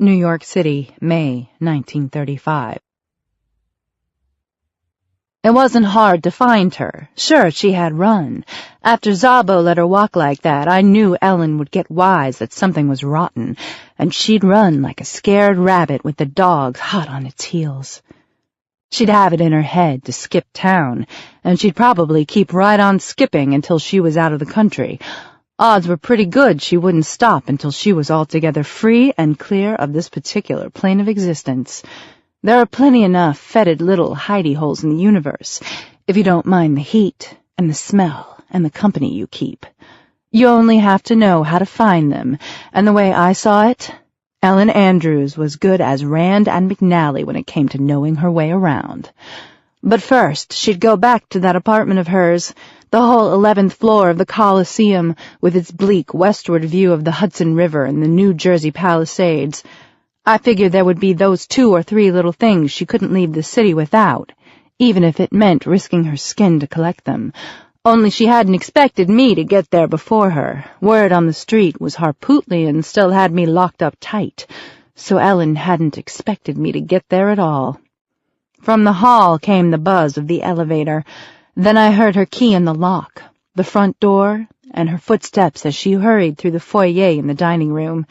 New York City, May 1935. It wasn't hard to find her. Sure, she had run. After Szabo let her walk like that, I knew Ellen would get wise that something was rotten, and she'd run like a scared rabbit with the dogs hot on its heels. She'd have it in her head to skip town, and she'd probably keep right on skipping until she was out of the country. Odds were pretty good she wouldn't stop until she was altogether free and clear of this particular plane of existence. There are plenty enough fetid little hidey-holes in the universe, if you don't mind the heat and the smell and the company you keep. You only have to know how to find them, and the way I saw it, Ellen Andrews was good as Rand and McNally when it came to knowing her way around. But first, she'd go back to that apartment of hers, the whole 11th floor of the Coliseum, with its bleak westward view of the Hudson River and the New Jersey Palisades. I figured there would be those 2 or 3 little things she couldn't leave the city without, even if it meant risking her skin to collect them. Only she hadn't expected me to get there before her. Word on the street was Harpootlian still had me locked up tight, so Ellen hadn't expected me to get there at all. From the hall came the buzz of the elevator. Then I heard her key in the lock, the front door, and her footsteps as she hurried through the foyer in the dining room.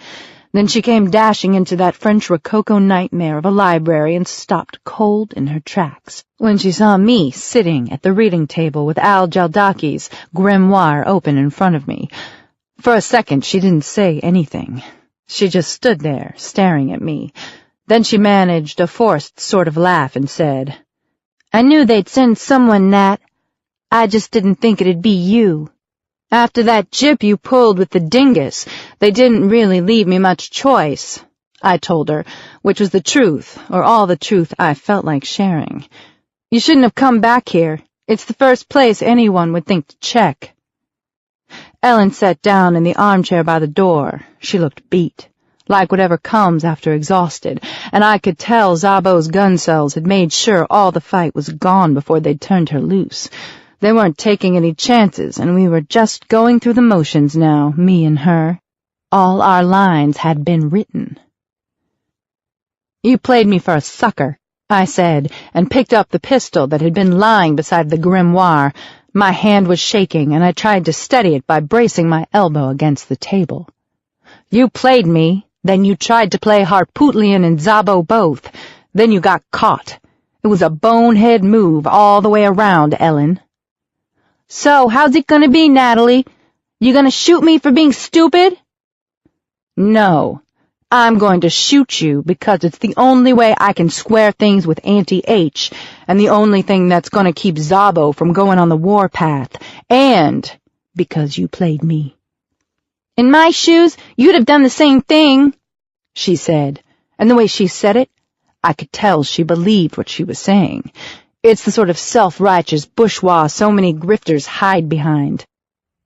Then she came dashing into that French Rococo nightmare of a library and stopped cold in her tracks when she saw me sitting at the reading table with Al Jaldaki's grimoire open in front of me. For a second she didn't say anything. She just stood there, staring at me. Then she managed a forced sort of laugh and said, "I knew they'd send someone, Nat. I just didn't think it'd be you. After that jip you pulled with the dingus, they didn't really leave me much choice," I told her, which was the truth, or all the truth I felt like sharing. "You shouldn't have come back here. It's the first place anyone would think to check." Ellen sat down in the armchair by the door. She looked beat, like whatever comes after exhausted, and I could tell Szabo's gun cells had made sure all the fight was gone before they'd turned her loose. They weren't taking any chances, and we were just going through the motions now, me and her. All our lines had been written. "You played me for a sucker," I said, and picked up the pistol that had been lying beside the grimoire. My hand was shaking, and I tried to steady it by bracing my elbow against the table. "You played me, then you tried to play Harpootlian and Szabo both. Then you got caught. It was a bonehead move all the way around, Ellen." "So, how's it gonna be, Natalie? You gonna shoot me for being stupid?" "No, I'm going to shoot you because it's the only way I can square things with Auntie H, and the only thing that's gonna keep Szabo from going on the warpath, and because you played me." "In my shoes, you'd have done the same thing," she said, and the way she said it, I could tell she believed what she was saying. It's the sort of self-righteous bourgeois so many grifters hide behind.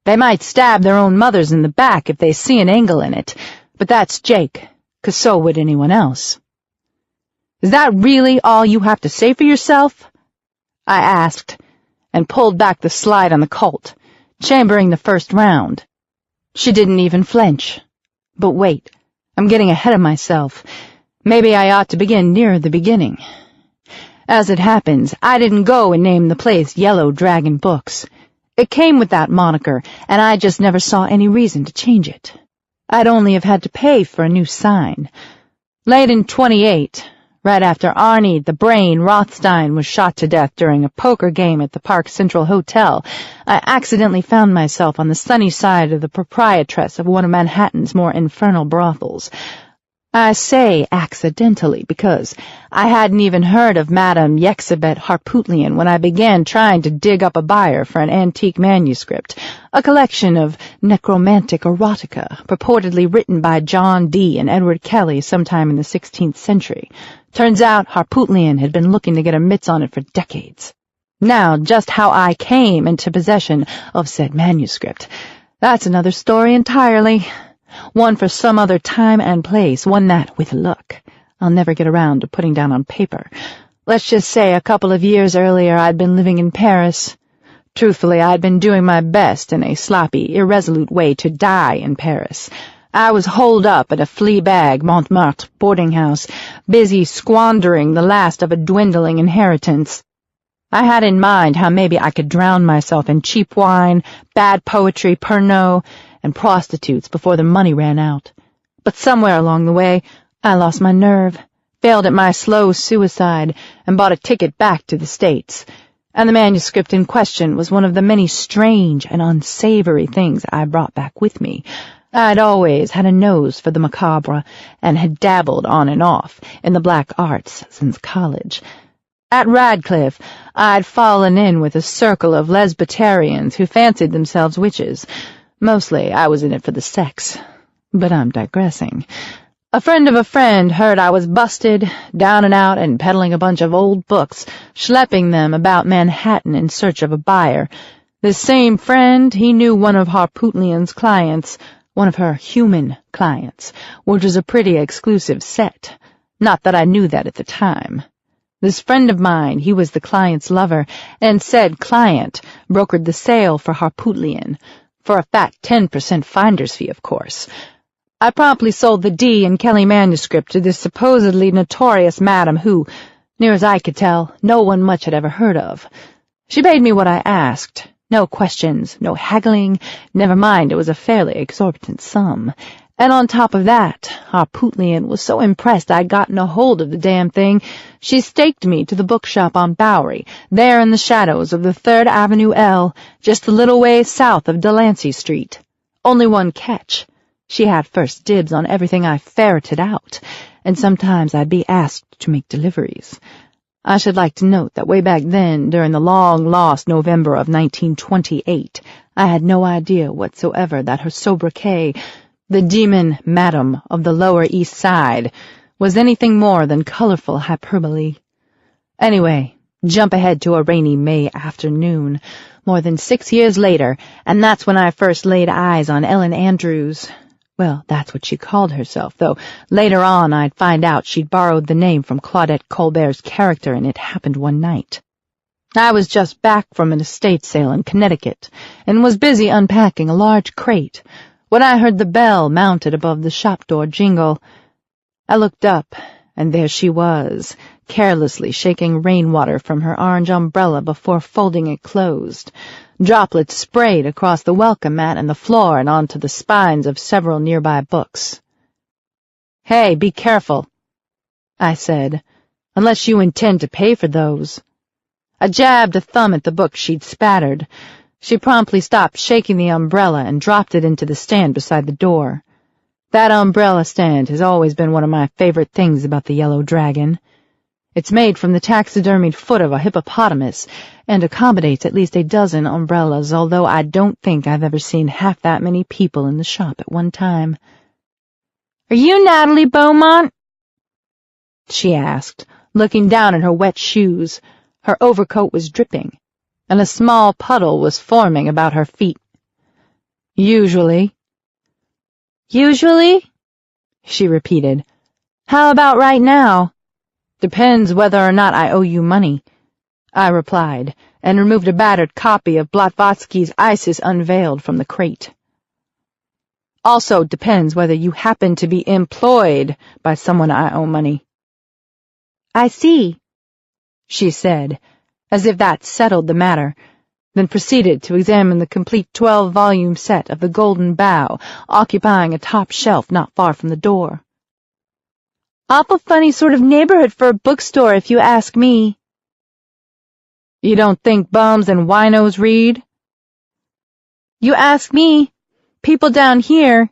They might stab their own mothers in the back if they see an angle in it, but that's Jake, 'cause so would anyone else. "Is that really all you have to say for yourself?" I asked, and pulled back the slide on the Colt, chambering the first round. She didn't even flinch. But wait, I'm getting ahead of myself. Maybe I ought to begin near the beginning. As it happens, I didn't go and name the place Yellow Dragon Books. It came with that moniker, and I just never saw any reason to change it. I'd only have had to pay for a new sign. Late in 28, right after Arnie the Brain Rothstein was shot to death during a poker game at the Park Central Hotel, I accidentally found myself on the sunny side of the proprietress of one of Manhattan's more infernal brothels. I say accidentally because I hadn't even heard of Madame Yexabet Harpootlian when I began trying to dig up a buyer for an antique manuscript, a collection of necromantic erotica purportedly written by John Dee and Edward Kelly sometime in the 16th century. Turns out Harpootlian had been looking to get her mitts on it for decades. Now, just how I came into possession of said manuscript, that's another story entirely. One for some other time and place, one that, with luck, I'll never get around to putting down on paper. Let's just say a couple of years earlier I'd been living in Paris. Truthfully, I'd been doing my best in a sloppy, irresolute way to die in Paris. I was holed up at a flea-bag Montmartre boarding house, busy squandering the last of a dwindling inheritance. I had in mind how maybe I could drown myself in cheap wine, bad poetry, Pernod, and prostitutes before the money ran out. But somewhere along the way, I lost my nerve, failed at my slow suicide, and bought a ticket back to the States. And the manuscript in question was one of the many strange and unsavory things I brought back with me. I'd always had a nose for the macabre, and had dabbled on and off in the black arts since college. At Radcliffe, I'd fallen in with a circle of lesbitarians who fancied themselves witches. Mostly, I was in it for the sex. But I'm digressing. A friend of a friend heard I was busted, down and out, and peddling a bunch of old books, schlepping them about Manhattan in search of a buyer. This same friend, he knew one of Harpootlian's clients, one of her human clients, which was a pretty exclusive set. Not that I knew that at the time. This friend of mine, he was the client's lover, and said client brokered the sale for Harpootlian, for a fat 10% finder's fee, of course. I promptly sold the D and Kelly manuscript to this supposedly notorious madam who, near as I could tell, no one much had ever heard of. She paid me what I asked. No questions, no haggling, never mind, it was a fairly exorbitant sum. And on top of that, Harpootlian was so impressed I'd gotten a hold of the damn thing, she staked me to the bookshop on Bowery, there in the shadows of the 3rd Avenue L, just a little ways south of Delancey Street. Only one catch. She had first dibs on everything I ferreted out, and sometimes I'd be asked to make deliveries. I should like to note that way back then, during the long-lost November of 1928, I had no idea whatsoever that her sobriquet, the demon madam of the Lower East Side, was anything more than colorful hyperbole. Anyway, jump ahead to a rainy May afternoon, more than 6 years later, and that's when I first laid eyes on Ellen Andrews. Well, that's what she called herself, though later on I'd find out she'd borrowed the name from Claudette Colbert's character in It Happened One Night. I was just back from an estate sale in Connecticut, and was busy unpacking a large crate, when I heard the bell mounted above the shop door jingle. I looked up, and there she was, carelessly shaking rainwater from her orange umbrella before folding it closed. Droplets sprayed across the welcome mat and the floor and onto the spines of several nearby books. "Hey, be careful," I said, "unless you intend to pay for those." I jabbed a thumb at the book she'd spattered. She promptly stopped shaking the umbrella and dropped it into the stand beside the door. That umbrella stand has always been one of my favorite things about the Yellow Dragon. It's made from the taxidermied foot of a hippopotamus and accommodates at least a dozen umbrellas, although I don't think I've ever seen half that many people in the shop at one time. "Are you Natalie Beaumont?" she asked, looking down at her wet shoes. Her overcoat was dripping, and a small puddle was forming about her feet. "Usually." "Usually?" she repeated. "How about right now?" "Depends whether or not I owe you money," I replied, and removed a battered copy of Blavatsky's Isis Unveiled from the crate. "Also depends whether you happen to be employed by someone I owe money." "I see," she said, as if that settled the matter, then proceeded to examine the complete 12-volume set of The Golden Bough, occupying a top shelf not far from the door. "Awful funny sort of neighborhood for a bookstore, if you ask me." "You don't think bums and winos read?" "You ask me. People down here,"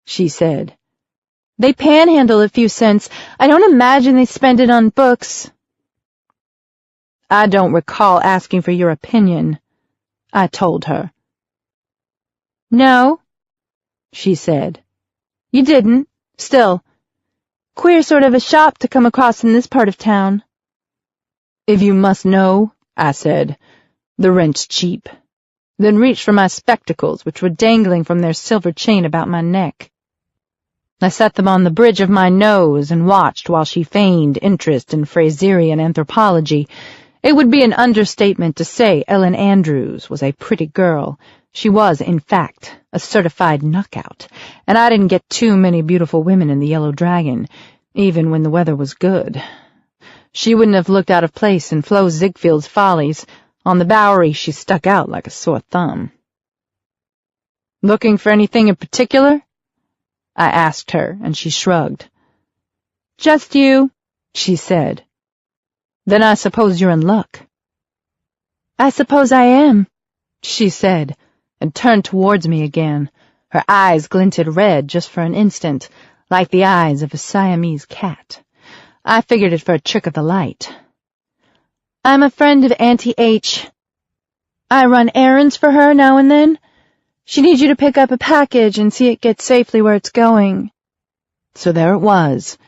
she said. "They panhandle a few cents. I don't imagine they spend it on books." "I don't recall asking for your opinion," I told her. "No," she said. "You didn't. Still, queer sort of a shop to come across in this part of town." "If you must know," I said, "the rent's cheap," then reached for my spectacles, which were dangling from their silver chain about my neck. I set them on the bridge of my nose and watched while she feigned interest in Fraserian anthropology. It would be an understatement to say Ellen Andrews was a pretty girl. She was, in fact, a certified knockout, and I didn't get too many beautiful women in the Yellow Dragon, even when the weather was good. She wouldn't have looked out of place in Flo Ziegfeld's Follies. On the Bowery, she stuck out like a sore thumb. "Looking for anything in particular?" I asked her, and she shrugged. "Just you," she said. "Then I suppose you're in luck." "I suppose I am," she said, and turned towards me again. Her eyes glinted red just for an instant, like the eyes of a Siamese cat. I figured it for a trick of the light. "I'm a friend of Auntie H. I run errands for her now and then. She needs you to pick up a package and see it get safely where it's going." So there it was,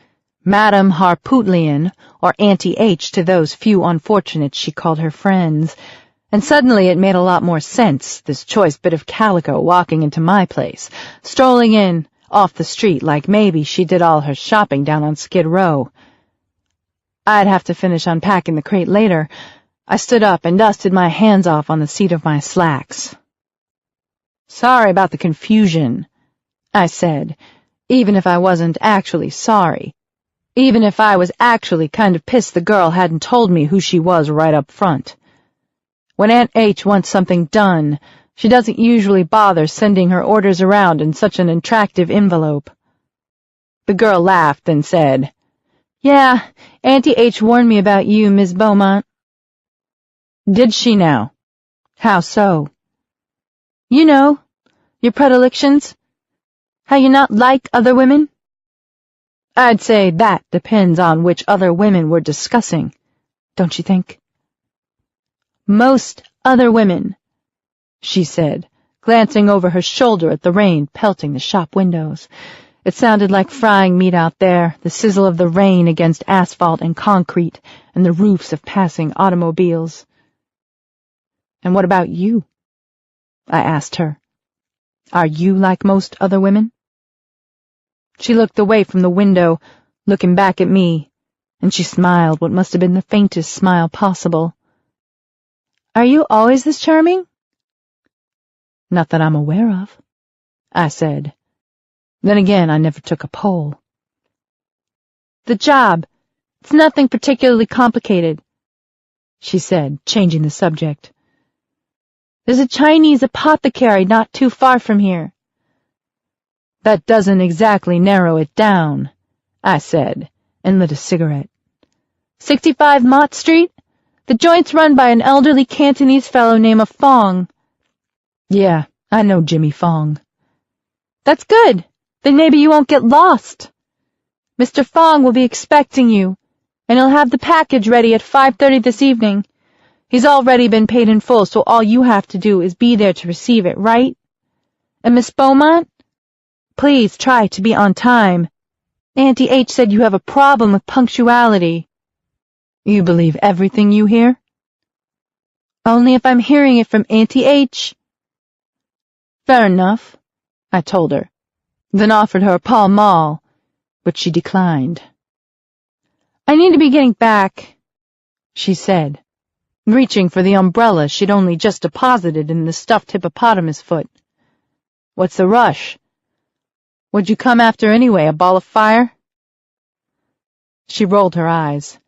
Madame Harpootlian, or Auntie H to those few unfortunates she called her friends, and suddenly it made a lot more sense, this choice bit of calico walking into my place, strolling in, off the street, like maybe she did all her shopping down on Skid Row. I'd have to finish unpacking the crate later. I stood up and dusted my hands off on the seat of my slacks. "Sorry about the confusion," I said, even if I wasn't actually sorry, even if I was actually kind of pissed the girl hadn't told me who she was right up front. When Aunt H wants something done, she doesn't usually bother sending her orders around in such an attractive envelope. The girl laughed and said, "Yeah, Auntie H warned me about you, Miss Beaumont." "Did she now? How so?" "You know, your predilections. How you not like other women." "I'd say that depends on which other women we're discussing, don't you think?" "Most other women," she said, glancing over her shoulder at the rain pelting the shop windows. It sounded like frying meat out there, the sizzle of the rain against asphalt and concrete and the roofs of passing automobiles. "And what about you?" I asked her. "Are you like most other women?" She looked away from the window, looking back at me, and she smiled what must have been the faintest smile possible. "Are you always this charming?" "Not that I'm aware of," I said. Then again, I never took a poll. "The job. It's nothing particularly complicated," she said, changing the subject. "There's a Chinese apothecary not too far from here." "That doesn't exactly narrow it down," I said, and lit a cigarette. 65 Mott Street? The joint's run by an elderly Cantonese fellow named Fong." "Yeah, I know Jimmy Fong." "That's good. Then maybe you won't get lost. Mr. Fong will be expecting you, and he'll have the package ready at 5:30 this evening. He's already been paid in full, so all you have to do is be there to receive it, right? And Miss Beaumont, please try to be on time. Auntie H said you have a problem with punctuality." "You believe everything you hear?" "Only if I'm hearing it from Auntie H." "Fair enough," I told her, then offered her a Pall Mall, but she declined. "I need to be getting back," she said, reaching for the umbrella she'd only just deposited in the stuffed hippopotamus foot. "What's the rush? What'd you come after anyway, a ball of fire?" She rolled her eyes.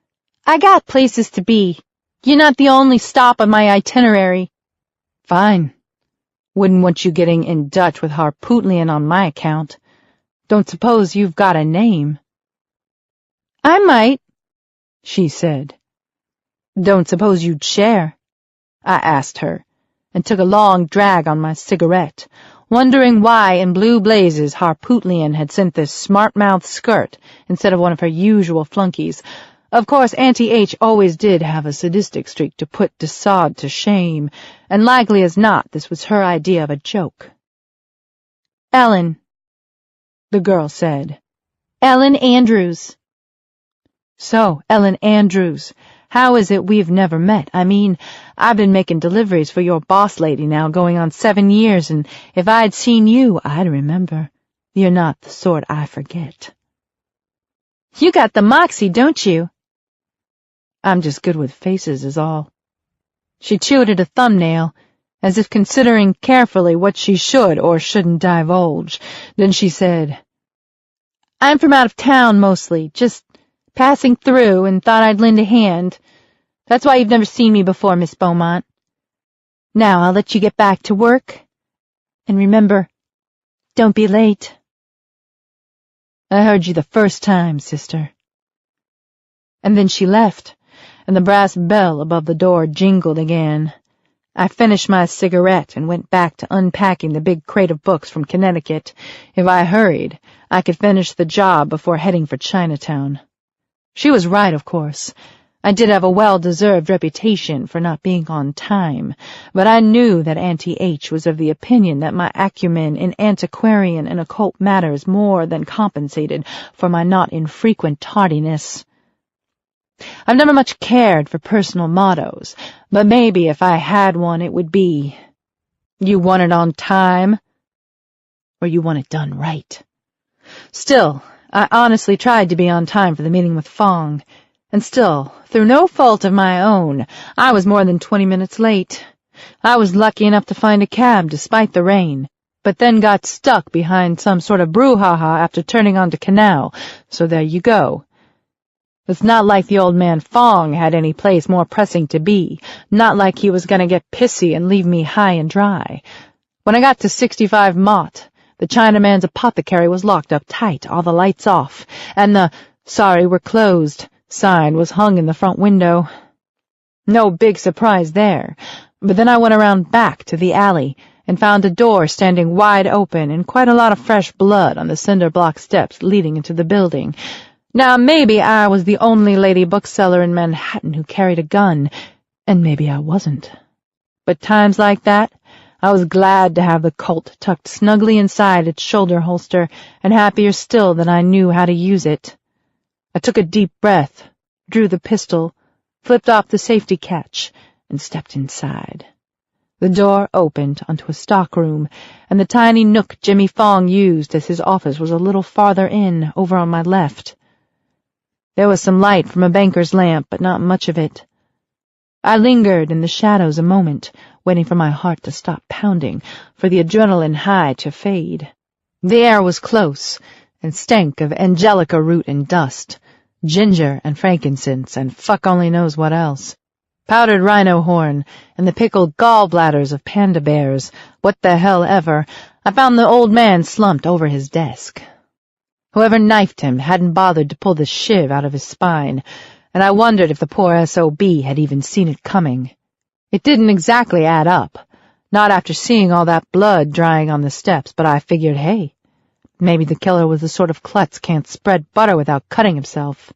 "I got places to be. You're not the only stop on my itinerary." "Fine. Wouldn't want you getting in Dutch with Harpootlian on my account. Don't suppose you've got a name?" "I might," she said. "Don't suppose you'd share?" I asked her, and took a long drag on my cigarette, wondering why in blue blazes Harpootlian had sent this smart-mouthed skirt instead of one of her usual flunkies. Of course, Auntie H always did have a sadistic streak to put Desaad to shame, and likely as not this was her idea of a joke. "Ellen," the girl said. "Ellen Andrews." "So, Ellen Andrews, how is it we've never met? I mean, I've been making deliveries for your boss lady now going on 7 years, and if I'd seen you, I'd remember. You're not the sort I forget." "You got the moxie, don't you?" "I'm just good with faces, is all." She chewed at a thumbnail, as if considering carefully what she should or shouldn't divulge. Then she said, "I'm from out of town mostly, just passing through and thought I'd lend a hand. That's why you've never seen me before, Miss Beaumont. Now I'll let you get back to work. And remember, don't be late." "I heard you the first time, sister." And then she left, and the brass bell above the door jingled again. I finished my cigarette and went back to unpacking the big crate of books from Connecticut. If I hurried, I could finish the job before heading for Chinatown. She was right, of course. I did have a well-deserved reputation for not being on time, but I knew that Auntie H was of the opinion that my acumen in antiquarian and occult matters more than compensated for my not infrequent tardiness. I've never much cared for personal mottos, but maybe if I had one it would be, "You want it on time," or "You want it done right." Still, I honestly tried to be on time for the meeting with Fong, and still, through no fault of my own, I was more than 20 minutes late. I was lucky enough to find a cab despite the rain, but then got stuck behind some sort of brouhaha after turning onto Canal, so there you go. It's not like the old man Fong had any place more pressing to be, not like he was going to get pissy and leave me high and dry. When I got to 65 Mott, the Chinaman's apothecary was locked up tight, all the lights off, and the "Sorry, we're closed" sign was hung in the front window. No big surprise there, but then I went around back to the alley and found a door standing wide open and quite a lot of fresh blood on the cinder block steps leading into the building. Now, maybe I was the only lady bookseller in Manhattan who carried a gun, and maybe I wasn't. But times like that, I was glad to have the Colt tucked snugly inside its shoulder holster, and happier still that I knew how to use it. I took a deep breath, drew the pistol, flipped off the safety catch, and stepped inside. The door opened onto a stockroom, and the tiny nook Jimmy Fong used as his office was a little farther in, over on my left. There was some light from a banker's lamp, but not much of it. I lingered in the shadows a moment, waiting for my heart to stop pounding, for the adrenaline high to fade. The air was close, and stank of angelica root and dust, ginger and frankincense, and fuck only knows what else. Powdered rhino horn, and the pickled gallbladders of panda bears, what the hell ever. I found the old man slumped over his desk. Whoever knifed him hadn't bothered to pull the shiv out of his spine, and I wondered if the poor S.O.B. had even seen it coming. It didn't exactly add up, not after seeing all that blood drying on the steps, but I figured, hey, maybe the killer was the sort of klutz can't spread butter without cutting himself.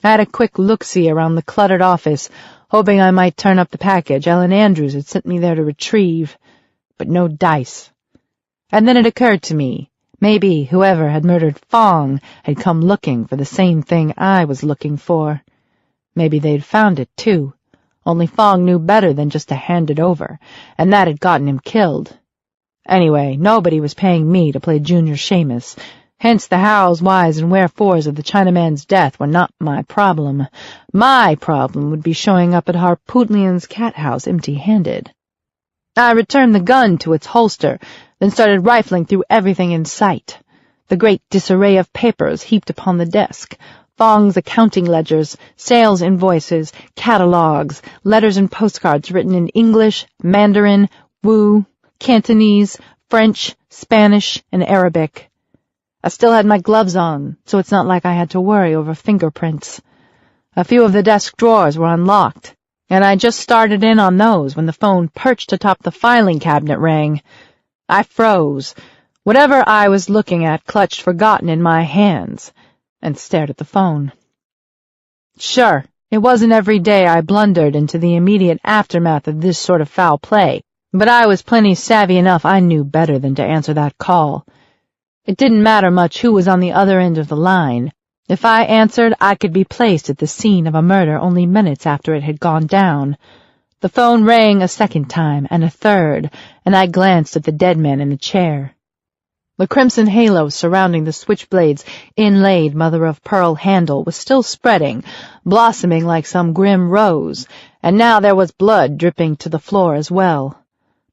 I had a quick look-see around the cluttered office, hoping I might turn up the package Ellen Andrews had sent me there to retrieve, but no dice. And then it occurred to me, maybe whoever had murdered Fong had come looking for the same thing I was looking for. Maybe they'd found it, too, only Fong knew better than just to hand it over, and that had gotten him killed. Anyway, nobody was paying me to play Junior Seamus, hence the hows, whys, and wherefores of the Chinaman's death were not my problem. My problem would be showing up at Harpootlian's cat house empty-handed. I returned the gun to its holster, then started rifling through everything in sight. The great disarray of papers heaped upon the desk, Fong's accounting ledgers, sales invoices, catalogues, letters and postcards written in English, Mandarin, Wu, Cantonese, French, Spanish, and Arabic. I still had my gloves on, so it's not like I had to worry over fingerprints. A few of the desk drawers were unlocked, and I just started in on those when the phone perched atop the filing cabinet rang. I froze, whatever I was looking at clutched forgotten in my hands, and stared at the phone. Sure, it wasn't every day I blundered into the immediate aftermath of this sort of foul play, but I was plenty savvy enough I knew better than to answer that call. It didn't matter much who was on the other end of the line. If I answered, I could be placed at the scene of a murder only minutes after it had gone down. The phone rang a second time, and a third, and I glanced at the dead man in the chair. The crimson halo surrounding the switchblade's inlaid mother-of-pearl handle was still spreading, blossoming like some grim rose, and now there was blood dripping to the floor as well.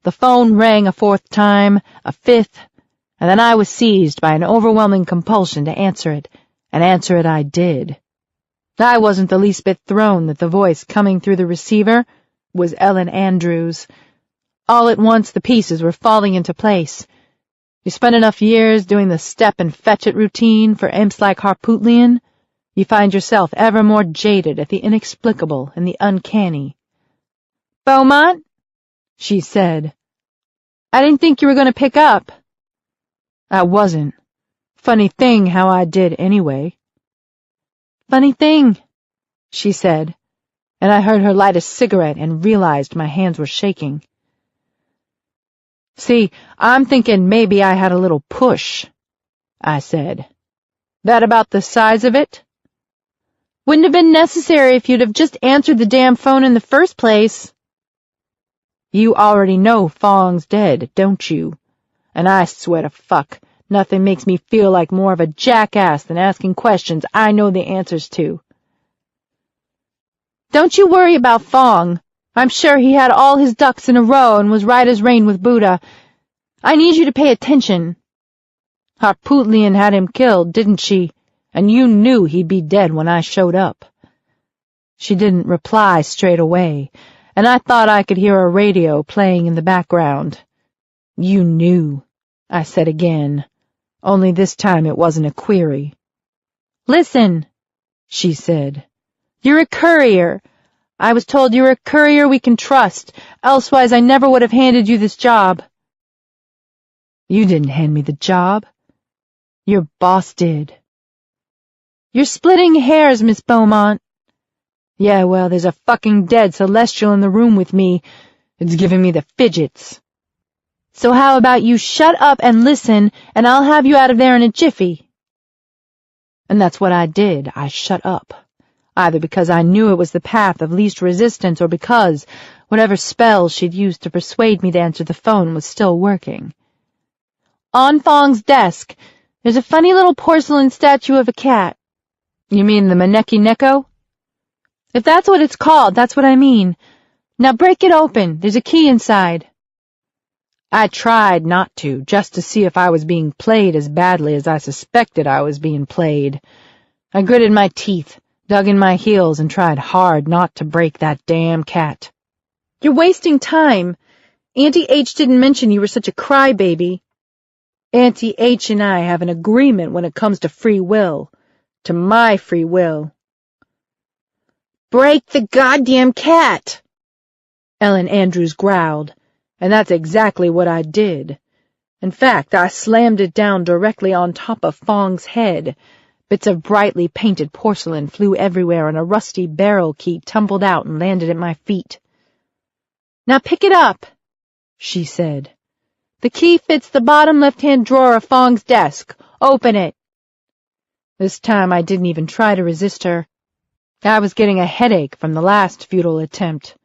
The phone rang a fourth time, a fifth, and then I was seized by an overwhelming compulsion to answer it, and answer it I did. I wasn't the least bit thrown that the voice coming through the receiver was Ellen Andrews. All at once the pieces were falling into place. You spend enough years doing the step-and-fetch-it routine for imps like Harpootlian, you find yourself ever more jaded at the inexplicable and the uncanny. "Beaumont?" she said. "I didn't think you were going to pick up." I wasn't. Funny thing how I did anyway. "Funny thing," she said, and I heard her light a cigarette and realized my hands were shaking. "See, I'm thinking maybe I had a little push," I said. "That about the size of it?" "Wouldn't have been necessary if you'd have just answered the damn phone in the first place." "You already know Fong's dead, don't you? And I swear to fuck, nothing makes me feel like more of a jackass than asking questions I know the answers to." "Don't you worry about Fong. I'm sure he had all his ducks in a row and was right as rain with Buddha. I need you to pay attention. Harpootlian had him killed, didn't she? And you knew he'd be dead when I showed up." She didn't reply straight away, and I thought I could hear a radio playing in the background. "You knew," I said again, only this time it wasn't a query. "Listen," she said. "You're a courier. I was told you were a courier we can trust, elsewise I never would have handed you this job." "You didn't hand me the job. Your boss did." "You're splitting hairs, Miss Beaumont." "Yeah, well, there's a fucking dead celestial in the room with me. It's giving me the fidgets." "So how about you shut up and listen, and I'll have you out of there in a jiffy." And that's what I did. I shut up. Either because I knew it was the path of least resistance or because whatever spell she'd used to persuade me to answer the phone was still working. "On Fong's desk, there's a funny little porcelain statue of a cat." "You mean the Maneki Neko?" "If that's what it's called, that's what I mean. Now break it open. There's a key inside." I tried not to, just to see if I was being played as badly as I suspected I was being played. I gritted my teeth, dug in my heels, and tried hard not to break that damn cat. "You're wasting time. Auntie H didn't mention you were such a crybaby." "Auntie H and I have an agreement when it comes to free will. To my free will." "Break the goddamn cat!" Ellen Andrews growled, and that's exactly what I did. In fact, I slammed it down directly on top of Fong's head. Bits of brightly painted porcelain flew everywhere, and a rusty barrel key tumbled out and landed at my feet. "Now pick it up," she said. "The key fits the bottom left-hand drawer of Fong's desk. Open it." This time I didn't even try to resist her. I was getting a headache from the last futile attempt.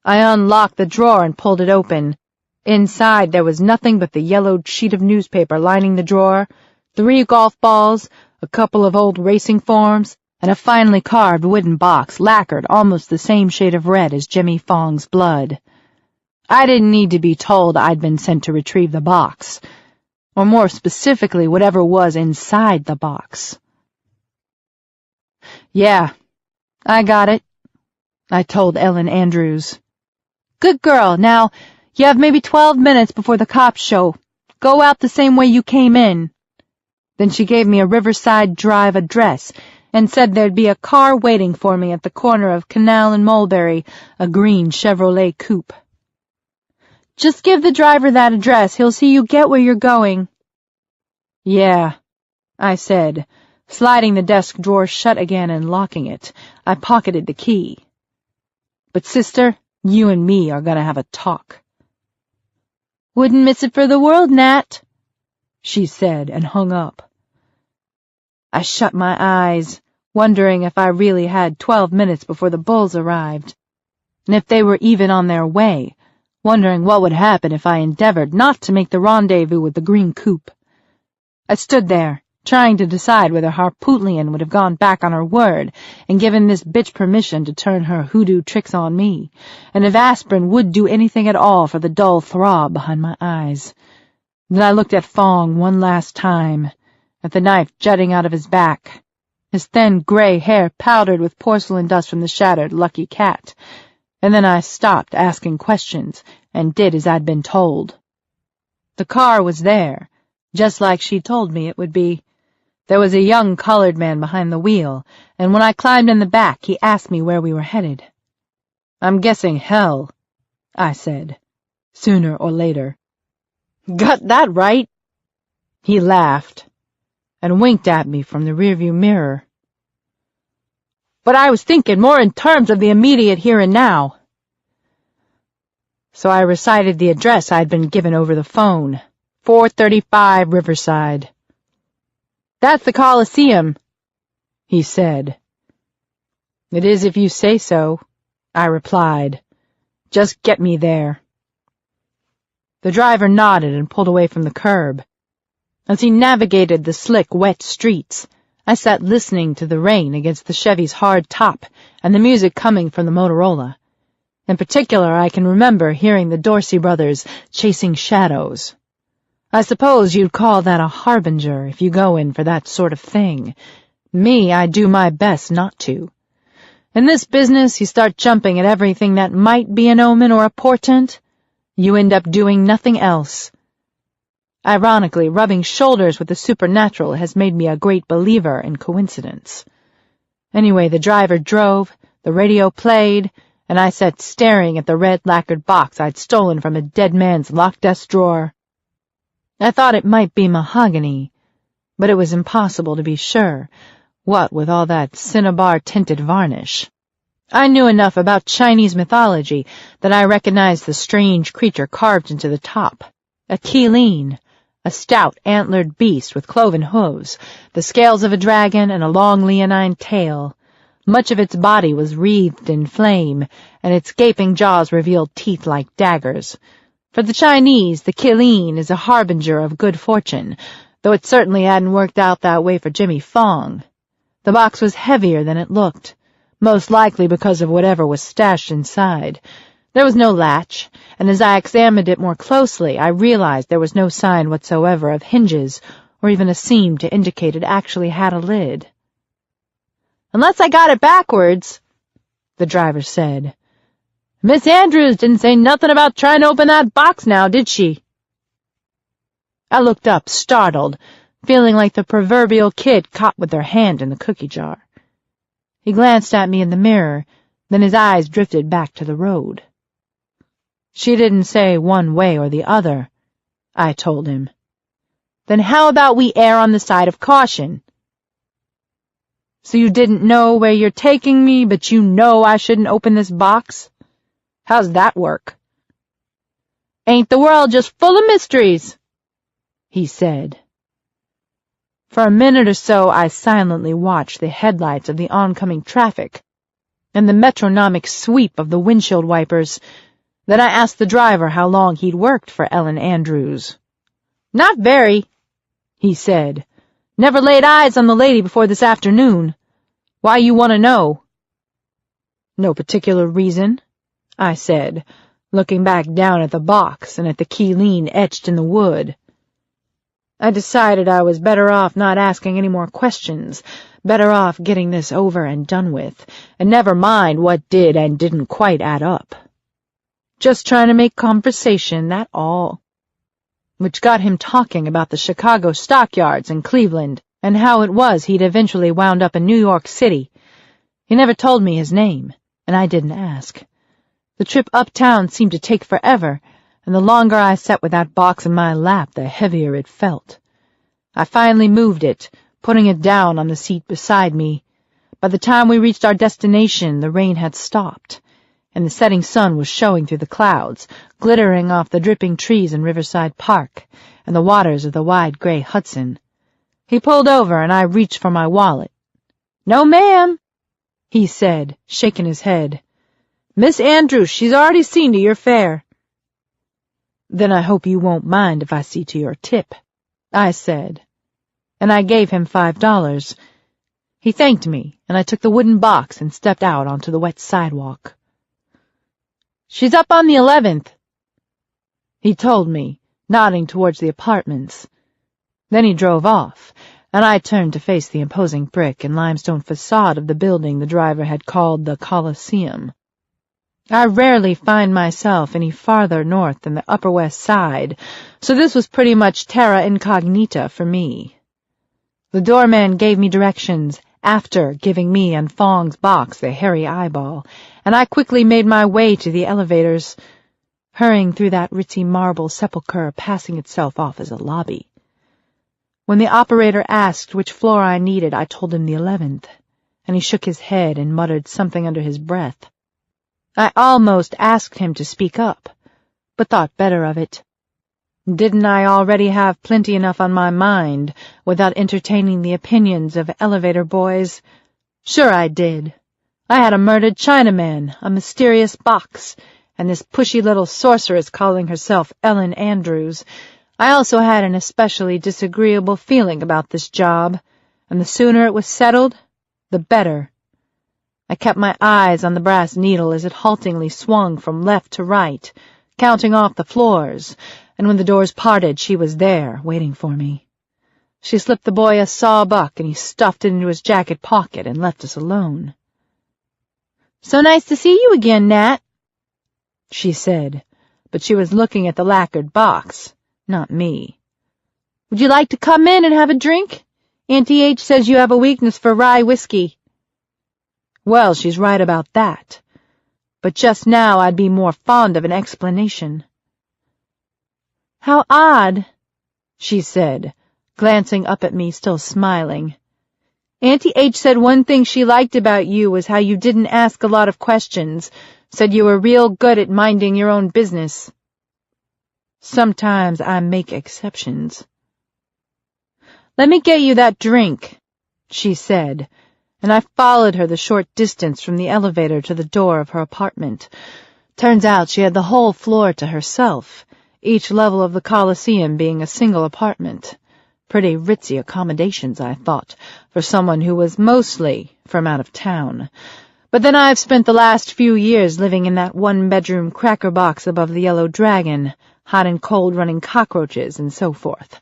I unlocked the drawer and pulled it open. Inside there was nothing but the yellowed sheet of newspaper lining the drawer, 3 golf balls, a couple of old racing forms, and a finely carved wooden box lacquered almost the same shade of red as Jimmy Fong's blood. I didn't need to be told I'd been sent to retrieve the box, or more specifically whatever was inside the box. "Yeah, I got it," I told Ellen Andrews. "Good girl. Now, you have maybe 12 minutes before the cops show. Go out the same way you came in." Then she gave me a Riverside Drive address and said there'd be a car waiting for me at the corner of Canal and Mulberry, a green Chevrolet coupe. "Just give the driver that address. He'll see you get where you're going." "Yeah," I said, sliding the desk drawer shut again and locking it. I pocketed the key. "But, sister, you and me are going to have a talk." "Wouldn't miss it for the world, Nat," she said, and hung up. I shut my eyes, wondering if I really had 12 minutes before the bulls arrived, and if they were even on their way, wondering what would happen if I endeavored not to make the rendezvous with the green coupe. I stood there, trying to decide whether Harpootlian would have gone back on her word and given this bitch permission to turn her hoodoo tricks on me, and if aspirin would do anything at all for the dull throb behind my eyes. Then I looked at Fong one last time, at the knife jutting out of his back, his thin gray hair powdered with porcelain dust from the shattered Lucky Cat, and then I stopped asking questions and did as I'd been told. The car was there, just like she told me it would be. There was a young colored man behind the wheel, and when I climbed in the back, he asked me where we were headed. "I'm guessing hell," I said, "sooner or later." "Got that right." He laughed and winked at me from the rearview mirror. "But I was thinking more in terms of the immediate here and now." So I recited the address I'd been given over the phone, 435 Riverside. "That's the Coliseum," he said. "It is if you say so," I replied. "Just get me there." The driver nodded and pulled away from the curb. As he navigated the slick, wet streets, I sat listening to the rain against the Chevy's hard top and the music coming from the Motorola. In particular, I can remember hearing the Dorsey brothers chasing shadows. I suppose you'd call that a harbinger if you go in for that sort of thing. Me, I do my best not to. In this business, you start jumping at everything that might be an omen or a portent. You end up doing nothing else. Ironically, rubbing shoulders with the supernatural has made me a great believer in coincidence. Anyway, the driver drove, the radio played, and I sat staring at the red lacquered box I'd stolen from a dead man's locked desk drawer. I thought it might be mahogany, but it was impossible to be sure, what with all that cinnabar-tinted varnish. I knew enough about Chinese mythology that I recognized the strange creature carved into the top, a Caitlín, a stout, antlered beast with cloven hooves, the scales of a dragon, and a long leonine tail. Much of its body was wreathed in flame, and its gaping jaws revealed teeth like daggers. For the Chinese, the Caitlín is a harbinger of good fortune, though it certainly hadn't worked out that way for Jimmy Fong. The box was heavier than it looked, most likely because of whatever was stashed inside. There was no latch, and as I examined it more closely, I realized there was no sign whatsoever of hinges, or even a seam to indicate it actually had a lid. "Unless I got it backwards," the driver said. "Miss Andrews didn't say nothing about trying to open that box now, did she?" I looked up, startled, feeling like the proverbial kid caught with their hand in the cookie jar. He glanced at me in the mirror, then his eyes drifted back to the road. "She didn't say one way or the other," I told him. "Then how about we err on the side of caution?" "So you didn't know where you're taking me, but you know I shouldn't open this box? How's that work?" "Ain't the world just full of mysteries?" he said. For a minute or so I silently watched the headlights of the oncoming traffic and the metronomic sweep of the windshield wipers. Then I asked the driver how long he'd worked for Ellen Andrews. "Not very," he said. "Never laid eyes on the lady before this afternoon. Why you want to know?" "No particular reason," I said, looking back down at the box and at the Caitlín etched in the wood. I decided I was better off not asking any more questions, better off getting this over and done with, and never mind what did and didn't quite add up. Just trying to make conversation, that all. Which got him talking about the Chicago stockyards in Cleveland, and how it was he'd eventually wound up in New York City. He never told me his name, and I didn't ask. The trip uptown seemed to take forever, and the longer I sat with that box in my lap, the heavier it felt. I finally moved it, putting it down on the seat beside me. By the time we reached our destination, the rain had stopped, and the setting sun was showing through the clouds, glittering off the dripping trees in Riverside Park and the waters of the wide gray Hudson. He pulled over, and I reached for my wallet. "No, ma'am," he said, shaking his head. "Miss Andrews, she's already seen to your fare." "Then I hope you won't mind if I see to your tip," I said. and I gave him $5. He thanked me, and I took the wooden box and stepped out onto the wet sidewalk. "She's up on the 11th, he told me, nodding towards the apartments. Then he drove off, and I turned to face the imposing brick and limestone facade of the building the driver had called the Coliseum. I rarely find myself any farther north than the Upper West Side, so this was pretty much terra incognita for me. The doorman gave me directions, after giving me and Fong's box the hairy eyeball, and I quickly made my way to the elevators, hurrying through that ritzy marble sepulchre passing itself off as a lobby. When the operator asked which floor I needed, I told him the 11th, and he shook his head and muttered something under his breath. I almost asked him to speak up, but thought better of it. Didn't I already have plenty enough on my mind without entertaining the opinions of elevator boys? Sure I did. I had a murdered Chinaman, a mysterious box, and this pushy little sorceress calling herself Ellen Andrews. I also had an especially disagreeable feeling about this job, and the sooner it was settled, the better. I kept my eyes on the brass needle as it haltingly swung from left to right, counting off the floors, and when the doors parted, she was there, waiting for me. She slipped the boy a sawbuck, and he stuffed it into his jacket pocket and left us alone. "So nice to see you again, Nat," she said, but she was looking at the lacquered box, not me. "Would you like to come in and have a drink? Auntie H says you have a weakness for rye whiskey." Well, she's right about that, but just now I'd be more fond of an explanation. "How odd," she said, glancing up at me, still smiling. "Auntie H said one thing she liked about you was how you didn't ask a lot of questions, said you were real good at minding your own business." "Sometimes I make exceptions." "Let me get you that drink," she said, and I followed her the short distance from the elevator to the door of her apartment. Turns out she had the whole floor to herself, each level of the Coliseum being a single apartment. Pretty ritzy accommodations, I thought, for someone who was mostly from out of town. But then I've spent the last few years living in that one-bedroom cracker box above the Yellow Dragon, hot and cold running cockroaches and so forth.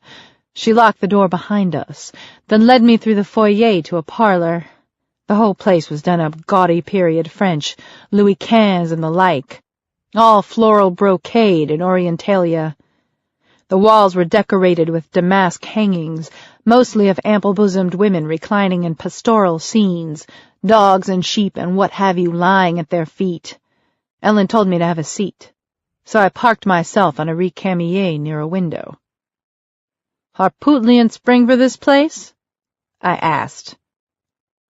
She locked the door behind us, then led me through the foyer to a parlor. The whole place was done up gaudy period French, Louis XV and the like, all floral brocade and orientalia. The walls were decorated with damask hangings, mostly of ample-bosomed women reclining in pastoral scenes, dogs and sheep and what have you lying at their feet. Ellen told me to have a seat, so I parked myself on a recamier near a window. "Harpootlian spring for this place?" I asked.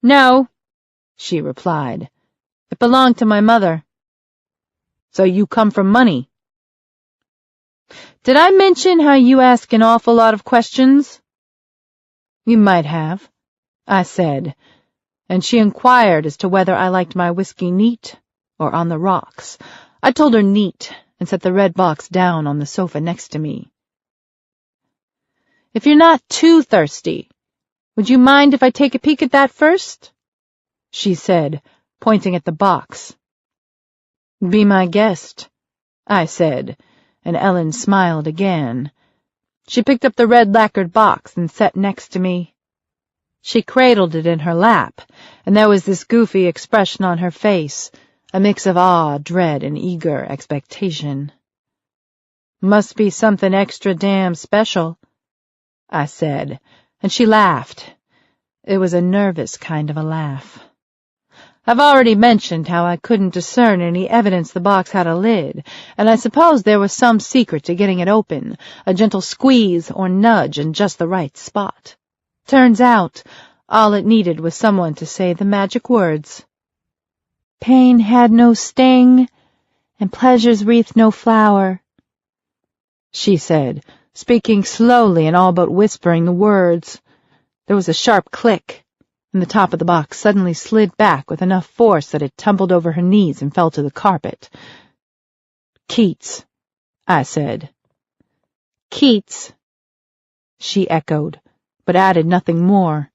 "No," she replied. "It belonged to my mother." "So you come from money?" "Did I mention how you ask an awful lot of questions?" "You might have," I said, and she inquired as to whether I liked my whiskey neat or on the rocks. I told her neat and set the red box down on the sofa next to me. "If you're not too thirsty, would you mind if I take a peek at that first?" she said, pointing at the box. "Be my guest," I said, and Ellen smiled again. She picked up the red lacquered box and sat next to me. She cradled it in her lap, and there was this goofy expression on her face, a mix of awe, dread, and eager expectation. "Must be something extra damn special," I said, and she laughed. It was a nervous kind of a laugh. I've already mentioned how I couldn't discern any evidence the box had a lid, and I suppose there was some secret to getting it open, a gentle squeeze or nudge in just the right spot. Turns out, all it needed was someone to say the magic words. "Pain had no sting, and pleasure's wreath no flower," she said, speaking slowly and all but whispering the words. There was a sharp click, and the top of the box suddenly slid back with enough force that it tumbled over her knees and fell to the carpet. "Keats," I said. "Keats," she echoed, but added nothing more.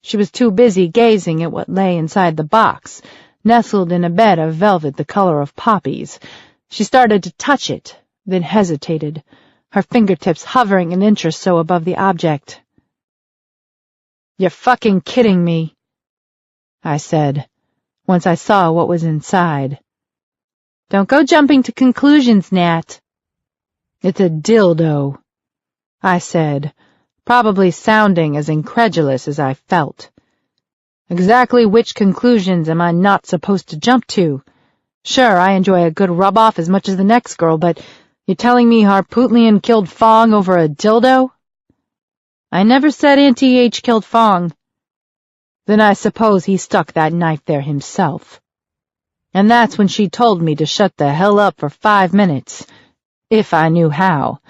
She was too busy gazing at what lay inside the box, nestled in a bed of velvet the color of poppies. She started to touch it, then hesitated, her fingertips hovering an inch or so above the object. "You're fucking kidding me," I said, once I saw what was inside. "Don't go jumping to conclusions, Nat." "It's a dildo," I said, probably sounding as incredulous as I felt. "Exactly which conclusions am I not supposed to jump to? Sure, I enjoy a good rub-off as much as the next girl, but you're telling me Harpootlian killed Fong over a dildo?" "I never said Auntie H killed Fong." "Then I suppose he stuck that knife there himself." And that's when she told me to shut the hell up for 5 minutes, if I knew how.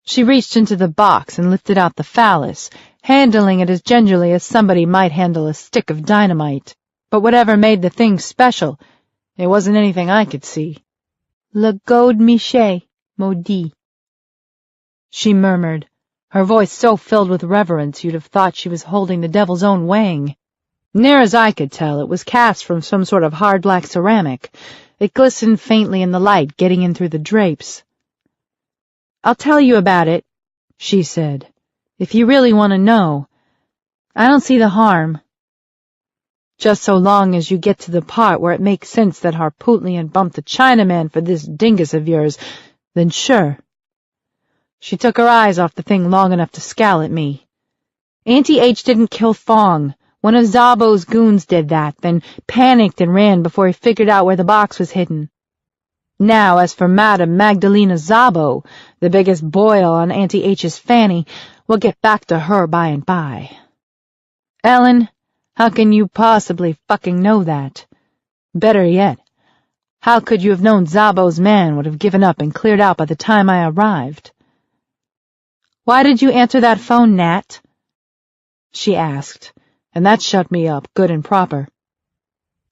She reached into the box and lifted out the phallus, handling it as gingerly as somebody might handle a stick of dynamite. But whatever made the thing special, it wasn't anything I could see. "Le god Miché, maudit," she murmured, her voice so filled with reverence you'd have thought she was holding the devil's own wang. Near as I could tell, it was cast from some sort of hard black ceramic. It glistened faintly in the light, getting in through the drapes. "I'll tell you about it," she said, "if you really want to know. I don't see the harm. Just so long as you get to the part where it makes sense that Harpootlian bumped the Chinaman for this dingus of yours, then sure." She took her eyes off the thing long enough to scowl at me. "Auntie H didn't kill Fong. One of Zabo's goons did that, then panicked and ran before he figured out where the box was hidden. Now, as for Madame Magdalena Zabo, the biggest boil on Auntie H's fanny, we'll get back to her by and by." "Ellen, how can you possibly fucking know that? Better yet, how could you have known Zabo's man would have given up and cleared out by the time I arrived?" "Why did you answer that phone, Nat?" she asked, and that shut me up good and proper.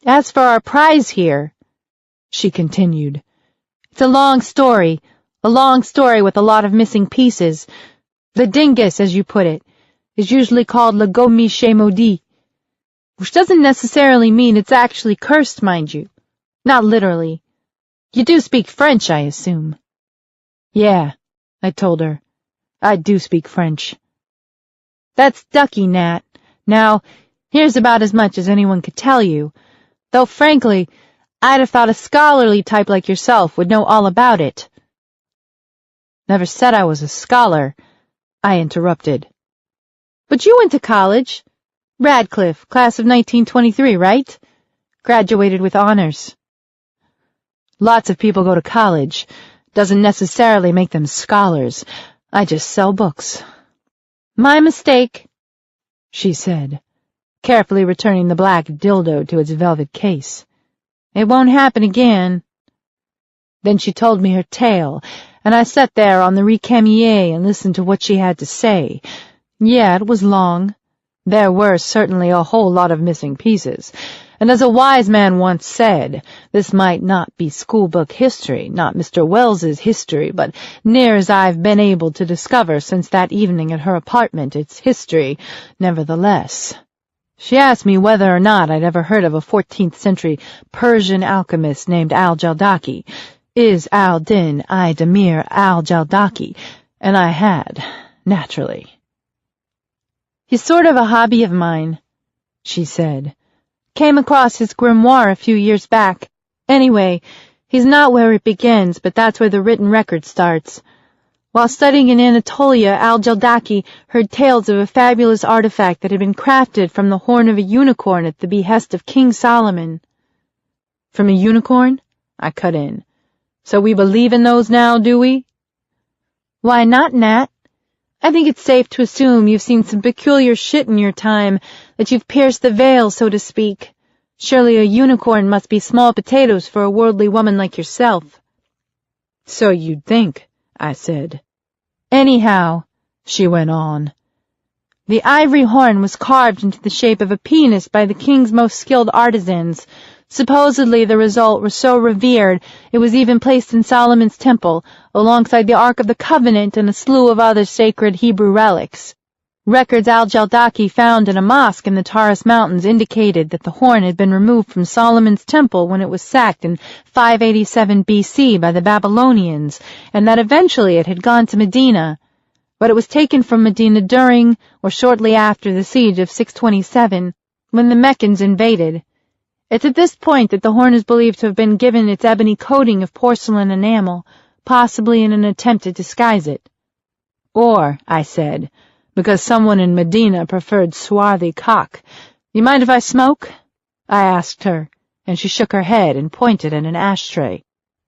"As for our prize here," she continued, "it's a long story with a lot of missing pieces. The dingus, as you put it, is usually called le god Miché maudit, which doesn't necessarily mean it's actually cursed, mind you. Not literally. You do speak French, I assume." "Yeah," I told her. "I do speak French." "That's ducky, Nat. Now, here's about as much as anyone could tell you, though frankly, I'd have thought a scholarly type like yourself would know all about it." "Never said I was a scholar," I interrupted. "But you went to college. Radcliffe, class of 1923, right? Graduated with honors." "Lots of people go to college. Doesn't necessarily make them scholars. I just sell books." "My mistake," she said, carefully returning the black dildo to its velvet case. "It won't happen again." Then she told me her tale, and I sat there on the recamier and listened to what she had to say. Yeah, it was long. There were certainly a whole lot of missing pieces, and as a wise man once said, this might not be schoolbook history, not Mr. Wells's history, but near as I've been able to discover since that evening at her apartment, it's history, nevertheless. She asked me whether or not I'd ever heard of a 14th century Persian alchemist named al-Jaldaki, Is al-Din I-Damir al-Jaldaki, and I had, naturally. "He's sort of a hobby of mine," she said. "Came across his grimoire a few years back. Anyway, he's not where it begins, but that's where the written record starts. While studying in Anatolia, al-Jaldaki heard tales of a fabulous artifact that had been crafted from the horn of a unicorn at the behest of King Solomon." "From a unicorn?" I cut in. "So we believe in those now, do we?" "Why not, Nat? I think it's safe to assume you've seen some peculiar shit in your time, that you've pierced the veil, so to speak. Surely a unicorn must be small potatoes for a worldly woman like yourself." "So you'd think," I said. "Anyhow," she went on, "the ivory horn was carved into the shape of a penis by the king's most skilled artisans. Supposedly the result was so revered it was even placed in Solomon's temple, alongside the Ark of the Covenant and a slew of other sacred Hebrew relics. Records al-Jaldaki found in a mosque in the Taurus Mountains indicated that the horn had been removed from Solomon's temple when it was sacked in 587 BC by the Babylonians, and that eventually it had gone to Medina, but it was taken from Medina during or shortly after the siege of 627, when the Meccans invaded. It's at this point that the horn is believed to have been given its ebony coating of porcelain enamel, possibly in an attempt to disguise it. Or, I said, because someone in Medina preferred swarthy cock. You mind if I smoke? I asked her, and she shook her head and pointed at an ashtray.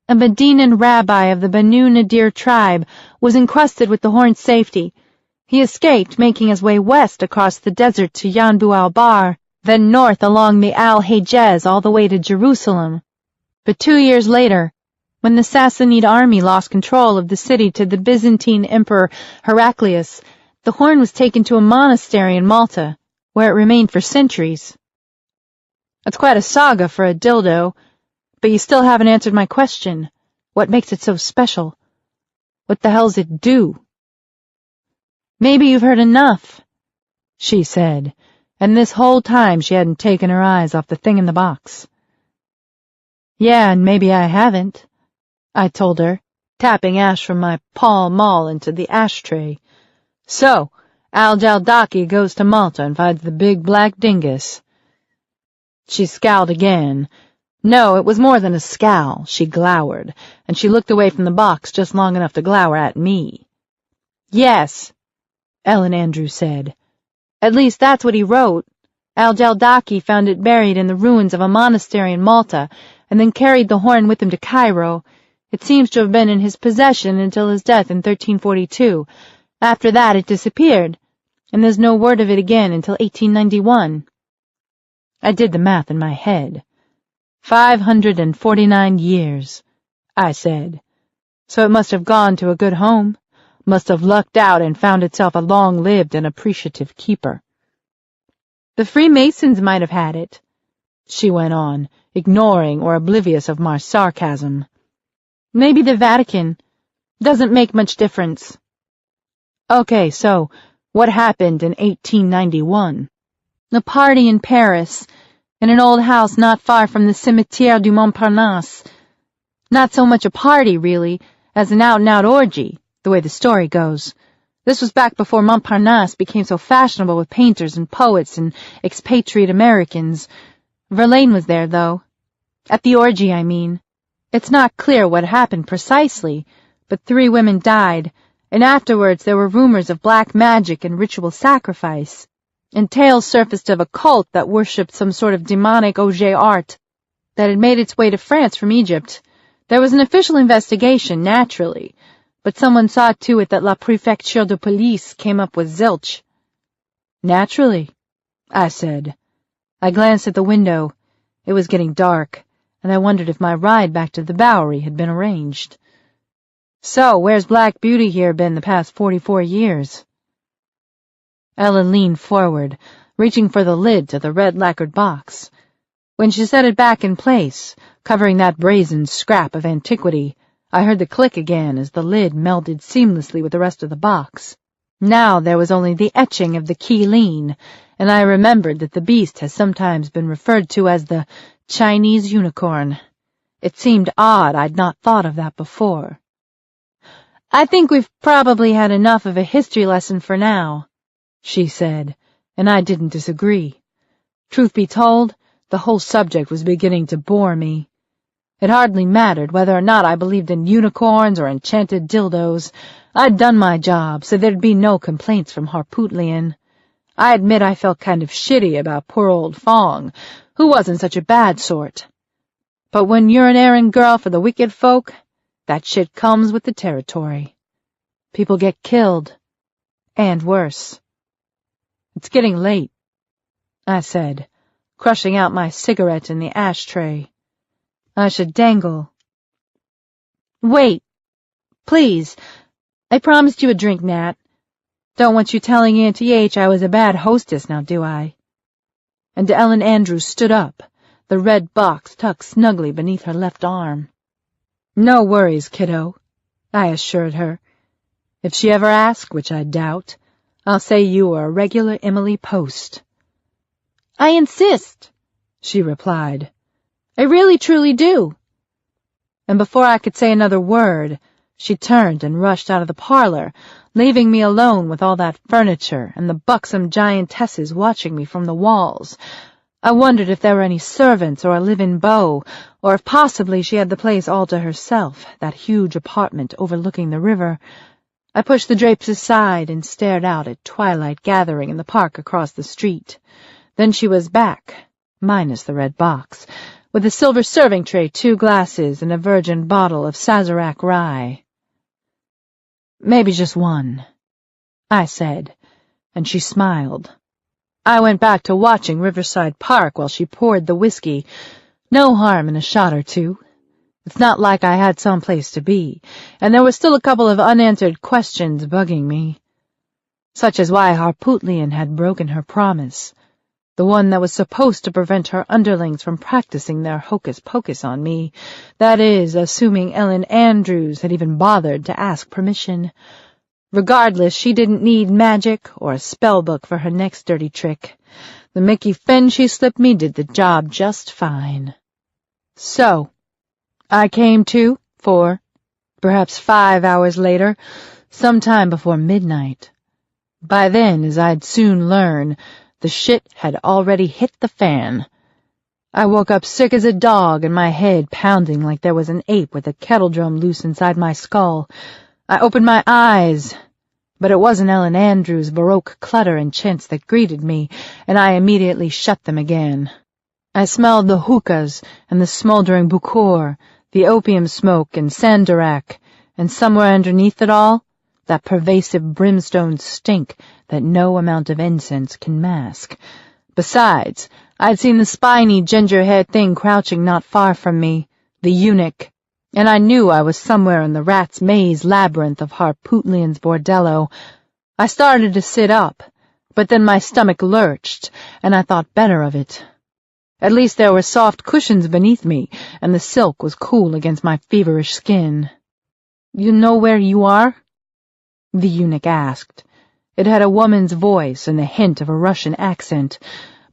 A Medinan rabbi of the Banu Nadir tribe was encrusted with the horn's safety. He escaped, making his way west across the desert to Yanbu al-Bar, then north along the Al-Hejaz all the way to Jerusalem. But 2 years later, when the Sassanid army lost control of the city to the Byzantine Emperor Heraclius, the horn was taken to a monastery in Malta, where it remained for centuries. It's quite a saga for a dildo, but you still haven't answered my question. What makes it so special? What the hell's it do? Maybe you've heard enough, she said, and this whole time she hadn't taken her eyes off the thing in the box. Yeah, and maybe I haven't, I told her, tapping ash from my Pall Mall into the ashtray. So, al-Jaldaki goes to Malta and finds the big black dingus. She scowled again. No, it was more than a scowl. She glowered, and she looked away from the box just long enough to glower at me. Yes, Ellen Andrews said. At least that's what he wrote. Al-Jaldaki found it buried in the ruins of a monastery in Malta, and then carried the horn with him to Cairo. It seems to have been in his possession until his death in 1342. After that it disappeared, and there's no word of it again until 1891. I did the math in my head. 549 years, I said. So it must have gone to a good home, must have lucked out and found itself a long-lived and appreciative keeper. The Freemasons might have had it, she went on, ignoring or oblivious of my sarcasm. Maybe the Vatican. Doesn't make much difference. Okay, so, what happened in 1891? A party in Paris, in an old house not far from the Cimetière du Montparnasse. Not so much a party, really, as an out-and-out orgy, the way the story goes. This was back before Montparnasse became so fashionable with painters and poets and expatriate Americans. Verlaine was there, though. At the orgy, I mean. It's not clear what happened precisely, but 3 women died, and afterwards there were rumors of black magic and ritual sacrifice, and tales surfaced of a cult that worshipped some sort of demonic objet art that had made its way to France from Egypt. There was an official investigation, naturally, but someone saw to it that La Préfecture de Police came up with zilch. Naturally, I said. I glanced at the window. It was getting dark, and I wondered if my ride back to the Bowery had been arranged. So, where's Black Beauty here been the past 44 years? Ellen leaned forward, reaching for the lid to the red lacquered box. When she set it back in place, covering that brazen scrap of antiquity, I heard the click again as the lid melded seamlessly with the rest of the box. Now there was only the etching of the Caitlín, and I remembered that the beast has sometimes been referred to as the Chinese unicorn. It seemed odd I'd not thought of that before. I think we've probably had enough of a history lesson for now, she said, and I didn't disagree. Truth be told, the whole subject was beginning to bore me. It hardly mattered whether or not I believed in unicorns or enchanted dildos. I'd done my job, so there'd be no complaints from Harpootlian. I admit I felt kind of shitty about poor old Fong, who wasn't such a bad sort. But when you're an errand girl for the wicked folk, that shit comes with the territory. People get killed. And worse. It's getting late, I said, crushing out my cigarette in the ashtray. I should dangle. Wait. Please. I promised you a drink, Nat. Don't want you telling Auntie H I was a bad hostess now, do I? And Ellen Andrews stood up, the red box tucked snugly beneath her left arm. No worries, kiddo, I assured her. If she ever asked, which I doubt, I'll say you are a regular Emily Post." "I insist," she replied. "I really truly do." And before I could say another word, she turned and rushed out of the parlor, leaving me alone with all that furniture and the buxom giantesses watching me from the walls. I wondered if there were any servants or a live-in beau, or if possibly she had the place all to herself, that huge apartment overlooking the river. I pushed the drapes aside and stared out at twilight gathering in the park across the street. Then she was back, minus the red box, with a silver serving tray, 2 glasses, and a virgin bottle of Sazerac rye. "Maybe just one," I said, and she smiled. I went back to watching Riverside Park while she poured the whiskey. No harm in a shot or two. It's not like I had some place to be, and there were still a couple of unanswered questions bugging me, such as why Harpootlian had broken her promise, the one that was supposed to prevent her underlings from practicing their hocus-pocus on me, that is, assuming Ellen Andrews had even bothered to ask permission. Regardless, she didn't need magic or a spell book for her next dirty trick. The Mickey Finn she slipped me did the job just fine. So, I came to, 4, perhaps 5 hours later, sometime before midnight. By then, as I'd soon learn, the shit had already hit the fan. I woke up sick as a dog and my head pounding like there was an ape with a kettle drum loose inside my skull. I opened my eyes, but it wasn't Ellen Andrews' Baroque clutter and chintz that greeted me, and I immediately shut them again. I smelled the hookahs and the smoldering bucor, the opium smoke and sandarac, and somewhere underneath it all, that pervasive brimstone stink that no amount of incense can mask. Besides, I'd seen the spiny, ginger-haired thing crouching not far from me, the eunuch, and I knew I was somewhere in the rat's maze labyrinth of Harpootlian's bordello. I started to sit up, but then my stomach lurched, and I thought better of it. At least there were soft cushions beneath me, and the silk was cool against my feverish skin. "You know where you are?" the eunuch asked. It had a woman's voice and a hint of a Russian accent,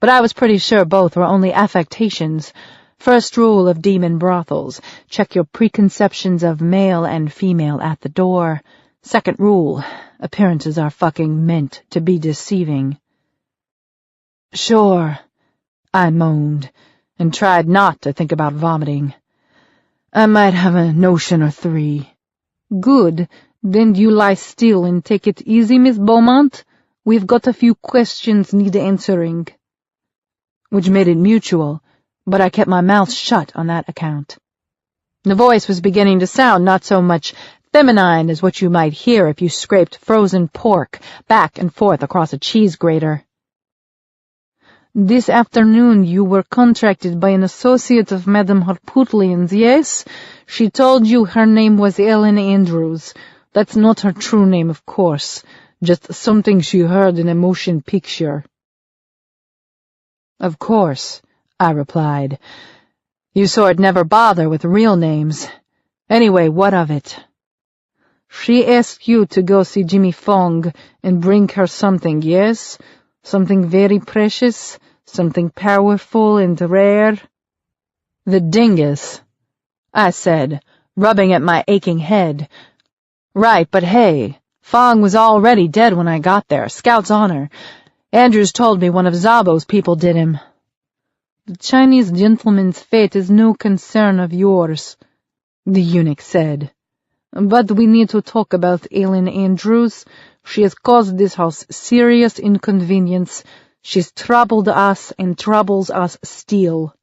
but I was pretty sure both were only affectations. First rule of demon brothels, check your preconceptions of male and female at the door. Second rule, appearances are fucking meant to be deceiving. "Sure," I moaned, and tried not to think about vomiting. "I might have a notion or 3. "Good. Then you lie still and take it easy, Miss Beaumont. We've got a few questions need answering." Which made it mutual, but I kept my mouth shut on that account. The voice was beginning to sound not so much feminine as what you might hear if you scraped frozen pork back and forth across a cheese grater. "This afternoon you were contracted by an associate of Madame Harpootlian's, yes? She told you her name was Ellen Andrews. That's not her true name, of course. Just something she heard in a motion picture." "Of course," I replied. "You sort never bother with real names. Anyway, what of it?" "She asked you to go see Jimmy Fong and bring her something, yes? Something very precious, something powerful and rare." "The dingus," I said, rubbing at my aching head. "Right, but hey, Fong was already dead when I got there, Scout's honor. Andrews told me one of Szabo's people did him." "The Chinese gentleman's fate is no concern of yours," the eunuch said. "But we need to talk about Ellen Andrews. She has caused this house serious inconvenience. She's troubled us and troubles us still."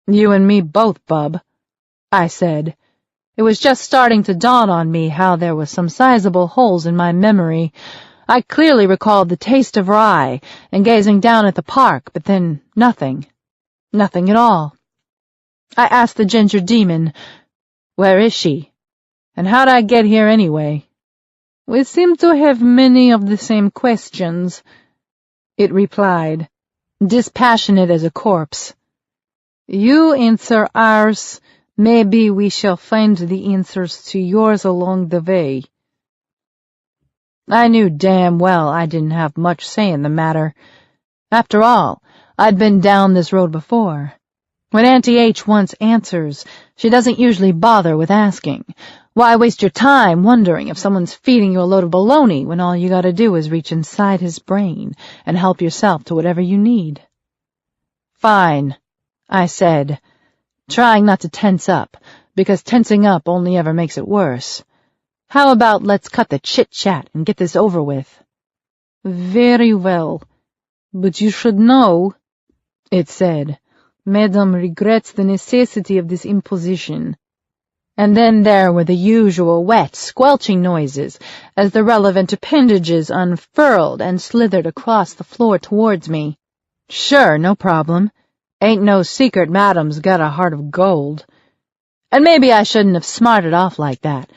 "You and me both, bub," I said. It was just starting to dawn on me how there were some sizable holes in my memory. I clearly recalled the taste of rye and gazing down at the park, but then nothing. Nothing at all. I asked the ginger demon, "Where is she? And how'd I get here anyway?" "We seem to have many of the same questions," it replied, dispassionate as a corpse. "You answer ours. Maybe we shall find the answers to yours along the way." I knew damn well I didn't have much say in the matter. After all, I'd been down this road before. When Auntie H wants answers, she doesn't usually bother with asking. Why waste your time wondering if someone's feeding you a load of baloney when all you gotta do is reach inside his brain and help yourself to whatever you need? Fine, I said, trying not to tense up, because tensing up only ever makes it worse. How about let's cut the chit-chat and get this over with? Very well, but you should know, it said, Madame regrets the necessity of this imposition. And then there were the usual wet, squelching noises as the relevant appendages unfurled and slithered across the floor towards me. Sure, no problem. Ain't no secret Madame's got a heart of gold. And maybe I shouldn't have smarted off like that,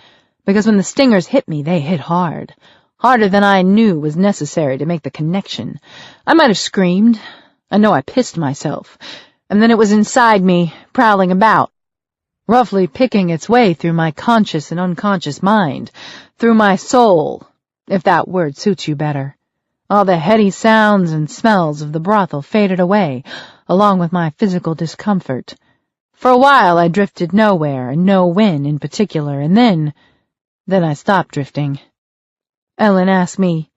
because when the stingers hit me, they hit hard. Harder than I knew was necessary to make the connection. I might have screamed. I know I pissed myself. And then it was inside me, prowling about, roughly picking its way through my conscious and unconscious mind, through my soul, if that word suits you better. All the heady sounds and smells of the brothel faded away, along with my physical discomfort. For a while I drifted nowhere, and no when in particular, and then I stopped drifting. Ellen asked me,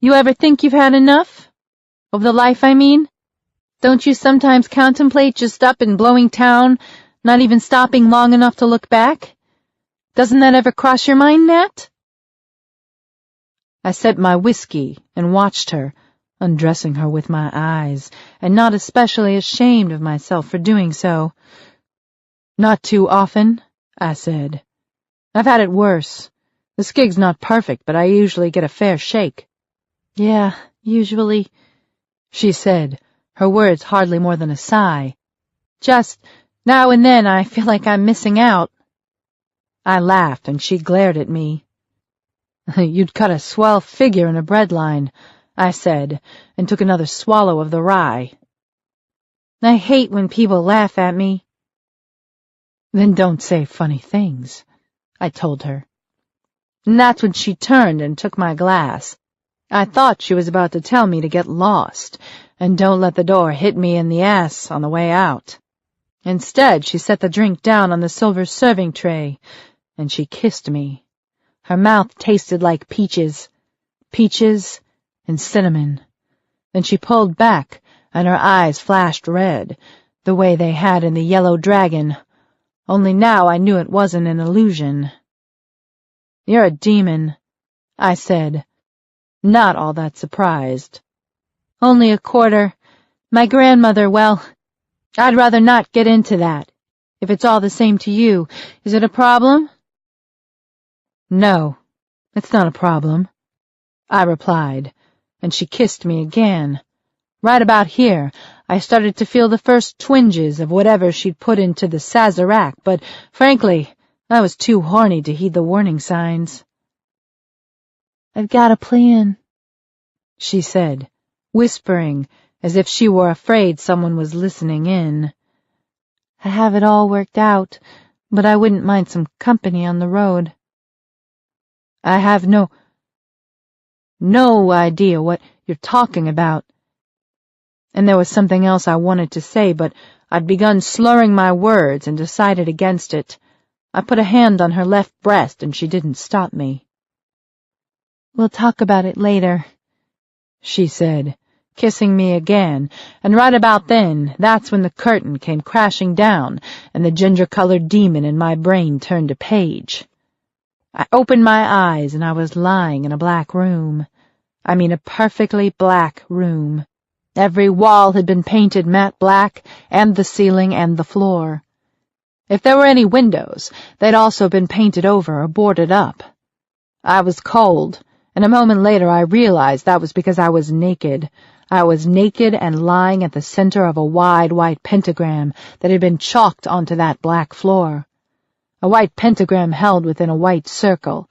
"You ever think you've had enough? Of the life, I mean? Don't you sometimes contemplate just up and blowing town, not even stopping long enough to look back? Doesn't that ever cross your mind, Nat?" I sipped my whiskey and watched her, undressing her with my eyes, and not especially ashamed of myself for doing so. "Not too often," I said. "I've had it worse. The skig's not perfect, but I usually get a fair shake." "Yeah, usually," she said, her words hardly more than a sigh. "Just now and then I feel like I'm missing out." I laughed, and she glared at me. "You'd cut a swell figure in a breadline," I said, and took another swallow of the rye. "I hate when people laugh at me." "Then don't say funny things," I told her. And that's when she turned and took my glass. I thought she was about to tell me to get lost, and don't let the door hit me in the ass on the way out. Instead, she set the drink down on the silver serving tray, and she kissed me. Her mouth tasted like peaches and cinnamon. Then she pulled back, and her eyes flashed red, the way they had in the Yellow Dragon, only now I knew it wasn't an illusion. "You're a demon," I said, not all that surprised. "Only a quarter. My grandmother, well, I'd rather not get into that. If it's all the same to you, is it a problem?" "No, it's not a problem," I replied, and she kissed me again. Right about here, I started to feel the first twinges of whatever she'd put into the Sazerac, but frankly, I was too horny to heed the warning signs. "I've got a plan," she said, whispering as if she were afraid someone was listening in. "I have it all worked out, but I wouldn't mind some company on the road." "I have no idea what you're talking about." And there was something else I wanted to say, but I'd begun slurring my words and decided against it. I put a hand on her left breast, and she didn't stop me. "We'll talk about it later," she said, kissing me again, and right about then, that's when the curtain came crashing down, and the ginger-colored demon in my brain turned a page. I opened my eyes, and I was lying in a black room. I mean a perfectly black room. Every wall had been painted matte black, and the ceiling and the floor. If there were any windows, they'd also been painted over or boarded up. I was cold, and a moment later I realized that was because I was naked. I was naked and lying at the center of a wide white pentagram that had been chalked onto that black floor. A white pentagram held within a white circle.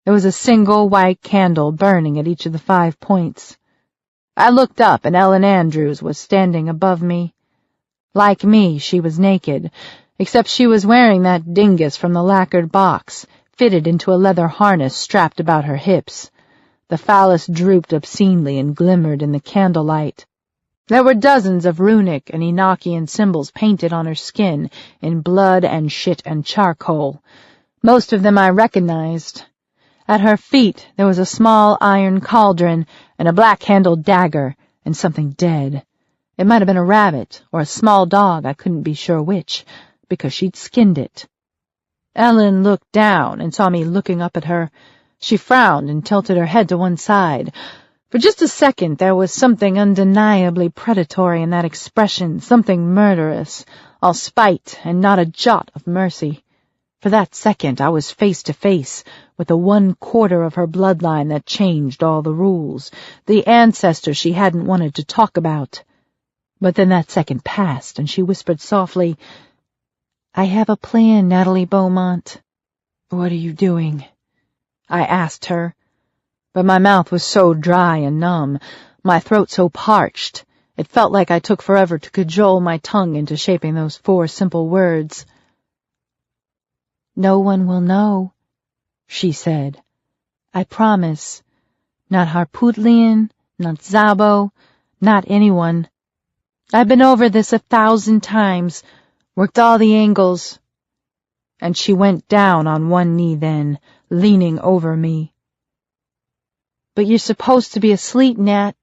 There was a single white candle burning at each of the 5 points. I looked up, and Ellen Andrews was standing above me. Like me, she was naked, except she was wearing that dingus from the lacquered box, fitted into a leather harness strapped about her hips. The phallus drooped obscenely and glimmered in the candlelight. There were dozens of runic and Enochian symbols painted on her skin in blood and shit and charcoal. Most of them I recognized. At her feet there was a small iron cauldron and a black-handled dagger and something dead. It might have been a rabbit or a small dog, I couldn't be sure which, because she'd skinned it. Ellen looked down and saw me looking up at her. She frowned and tilted her head to one side. For just a second there was something undeniably predatory in that expression, something murderous, all spite and not a jot of mercy. For that second I was face to face with the 1/4 of her bloodline that changed all the rules, the ancestor she hadn't wanted to talk about. But then that second passed, and she whispered softly, "I have a plan, Natalie Beaumont." "What are you doing?" I asked her. But my mouth was so dry and numb, my throat so parched, it felt like I took forever to cajole my tongue into shaping those 4 simple words. "No one will know," she said. "I promise. Not Harputlian, not Zabo, not anyone. I've been over this 1,000 times, worked all the angles." And she went down on one knee then, leaning over me. "But you're supposed to be asleep, Nat."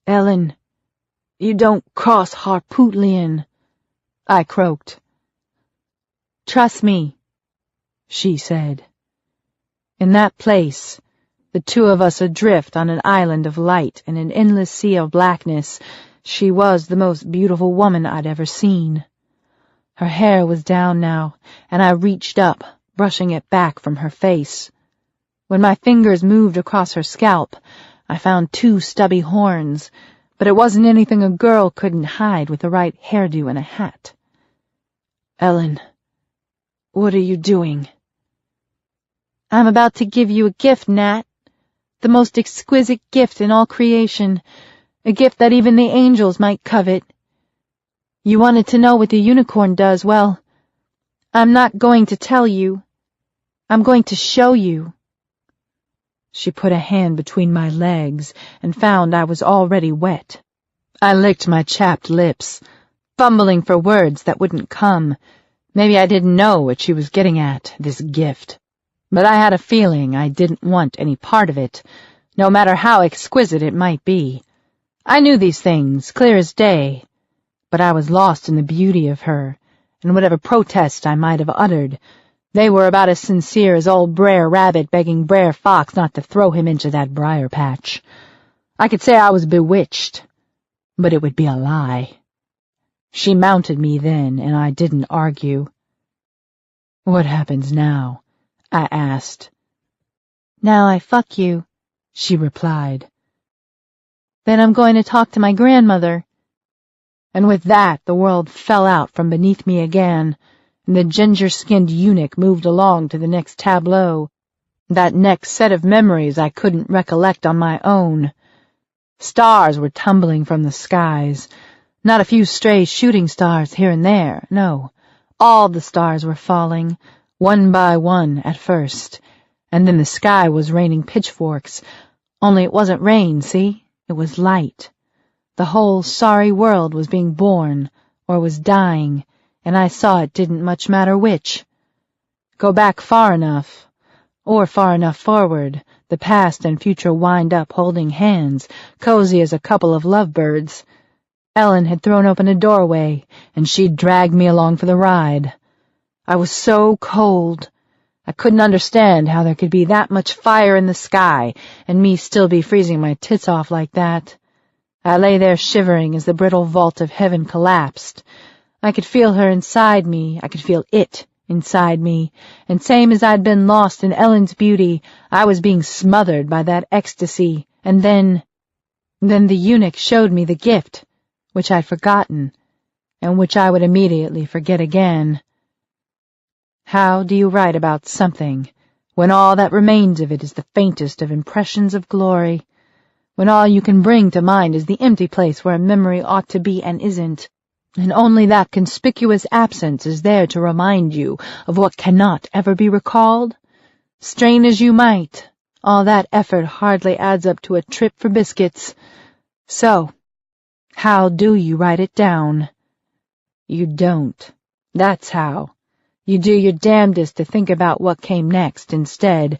"Ellen, you don't cross Harputlian," I croaked. "Trust me," she said. In that place, the 2 of us adrift on an island of light in an endless sea of blackness, she was the most beautiful woman I'd ever seen. Her hair was down now, and I reached up, brushing it back from her face. When my fingers moved across her scalp, I found 2 stubby horns, but it wasn't anything a girl couldn't hide with the right hairdo and a hat. "Ellen, what are you doing?" "I'm about to give you a gift, Nat. The most exquisite gift in all creation. A gift that even the angels might covet. You wanted to know what the unicorn does. Well, I'm not going to tell you. I'm going to show you." She put a hand between my legs and found I was already wet. I licked my chapped lips, fumbling for words that wouldn't come. Maybe I didn't know what she was getting at, this gift. But I had a feeling I didn't want any part of it, no matter how exquisite it might be. I knew these things, clear as day, but I was lost in the beauty of her, and whatever protest I might have uttered, they were about as sincere as old Brer Rabbit begging Brer Fox not to throw him into that briar patch. I could say I was bewitched, but it would be a lie. She mounted me then, and I didn't argue. "What happens now?" I asked. "Now I fuck you," she replied. "Then I'm going to talk to my grandmother." And with that the world fell out from beneath me again, and the ginger-skinned eunuch moved along to the next tableau, that next set of memories I couldn't recollect on my own. Stars were tumbling from the skies, not a few stray shooting stars here and there, no, all the stars were falling, one by one at first, and then the sky was raining pitchforks, only it wasn't rain, see? It was light. The whole sorry world was being born, or was dying, and I saw it didn't much matter which. Go back far enough, or far enough forward, the past and future wind up holding hands, cozy as a couple of lovebirds. Ellen had thrown open a doorway, and she'd dragged me along for the ride. I was so cold. I couldn't understand how there could be that much fire in the sky, and me still be freezing my tits off like that. I lay there shivering as the brittle vault of heaven collapsed. I could feel her inside me, I could feel it inside me, and same as I'd been lost in Ellen's beauty, I was being smothered by that ecstasy, and then the eunuch showed me the gift, which I'd forgotten, and which I would immediately forget again. How do you write about something when all that remains of it is the faintest of impressions of glory, when all you can bring to mind is the empty place where a memory ought to be and isn't, and only that conspicuous absence is there to remind you of what cannot ever be recalled? Strain as you might, all that effort hardly adds up to a trip for biscuits. So, how do you write it down? You don't. That's how. You do your damnedest to think about what came next instead,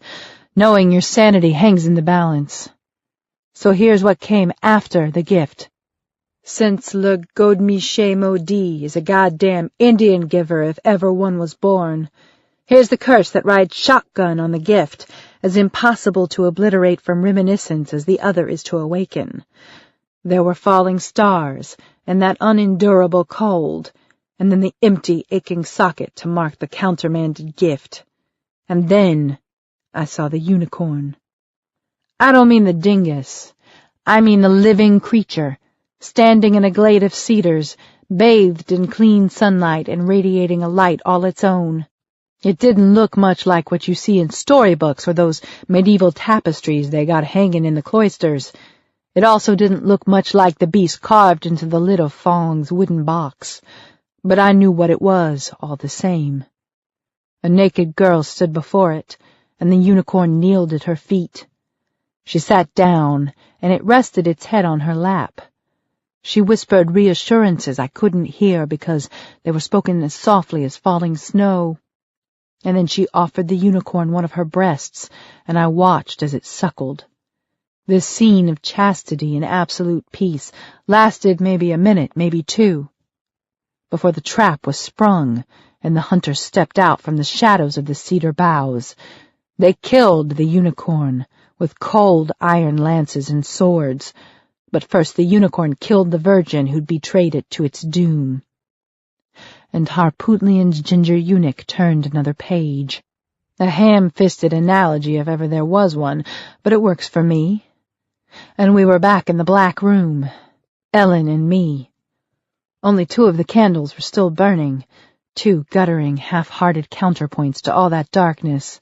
knowing your sanity hangs in the balance. So here's what came after the gift. Since le Godemiché Maudit is a goddamn Indian giver if ever one was born, here's the curse that rides shotgun on the gift, as impossible to obliterate from reminiscence as the other is to awaken. There were falling stars, and that unendurable cold, and then the empty, aching socket to mark the countermanded gift. And then I saw the unicorn. I don't mean the dingus. I mean the living creature, standing in a glade of cedars, bathed in clean sunlight and radiating a light all its own. It didn't look much like what you see in storybooks or those medieval tapestries they got hanging in the cloisters. It also didn't look much like the beast carved into the lid of Fong's wooden box. But I knew what it was, all the same. A naked girl stood before it, and the unicorn kneeled at her feet. She sat down, and it rested its head on her lap. She whispered reassurances I couldn't hear because they were spoken as softly as falling snow. And then she offered the unicorn one of her breasts, and I watched as it suckled. This scene of chastity and absolute peace lasted maybe a minute, maybe two, before the trap was sprung, and the hunters stepped out from the shadows of the cedar boughs. They killed the unicorn with cold iron lances and swords, but first the unicorn killed the virgin who'd betrayed it to its doom. And Harpootlian's ginger eunuch turned another page. A ham-fisted analogy if ever there was one, but it works for me. And we were back in the black room, Ellen and me. Only 2 of the candles were still burning, 2 guttering, half-hearted counterpoints to all that darkness.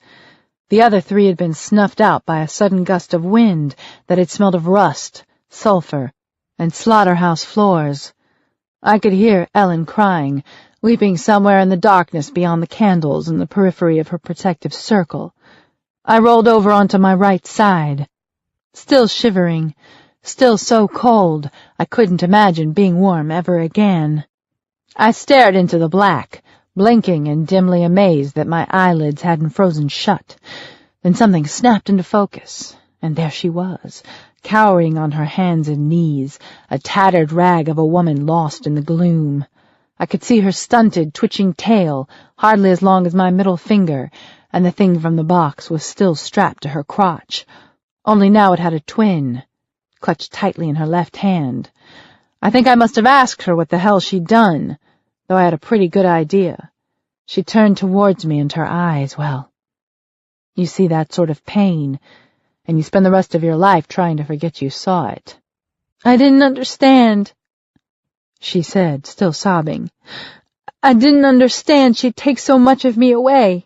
The other 3 had been snuffed out by a sudden gust of wind that had smelled of rust, sulphur, and slaughterhouse floors. I could hear Ellen crying, weeping somewhere in the darkness beyond the candles in the periphery of her protective circle. I rolled over onto my right side, still shivering, still so cold I couldn't imagine being warm ever again. I stared into the black, blinking and dimly amazed that my eyelids hadn't frozen shut. Then something snapped into focus, and there she was, cowering on her hands and knees, a tattered rag of a woman lost in the gloom. I could see her stunted, twitching tail, hardly as long as my middle finger, and the thing from the box was still strapped to her crotch. Only now it had a twin, clutched tightly in her left hand. I think I must have asked her what the hell she'd done, though I had a pretty good idea. She turned towards me, and her eyes, well, you see that sort of pain, and you spend the rest of your life trying to forget you saw it. I didn't understand, she said, still sobbing. I didn't understand she'd take so much of me away.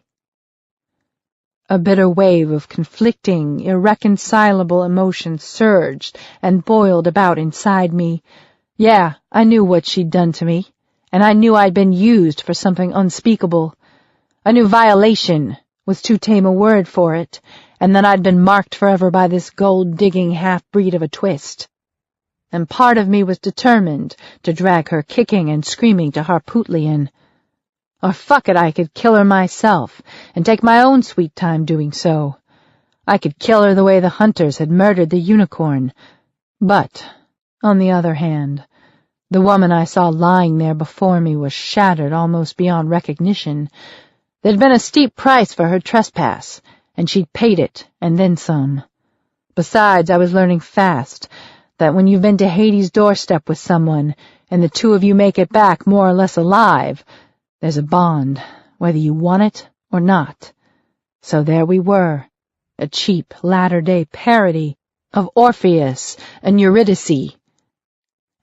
A bitter wave of conflicting, irreconcilable emotions surged and boiled about inside me. Yeah, I knew what she'd done to me, and I knew I'd been used for something unspeakable. I knew violation was too tame a word for it, and that I'd been marked forever by this gold-digging half-breed of a twist. And part of me was determined to drag her kicking and screaming to Harpootlian. Or fuck it, I could kill her myself, and take my own sweet time doing so. I could kill her the way the hunters had murdered the unicorn. But, on the other hand, the woman I saw lying there before me was shattered almost beyond recognition. There'd been a steep price for her trespass, and she'd paid it, and then some. Besides, I was learning fast that when you've been to Hades' doorstep with someone, and the 2 of you make it back more or less alive, there's a bond, whether you want it or not. So there we were, a cheap latter-day parody of Orpheus and Eurydice,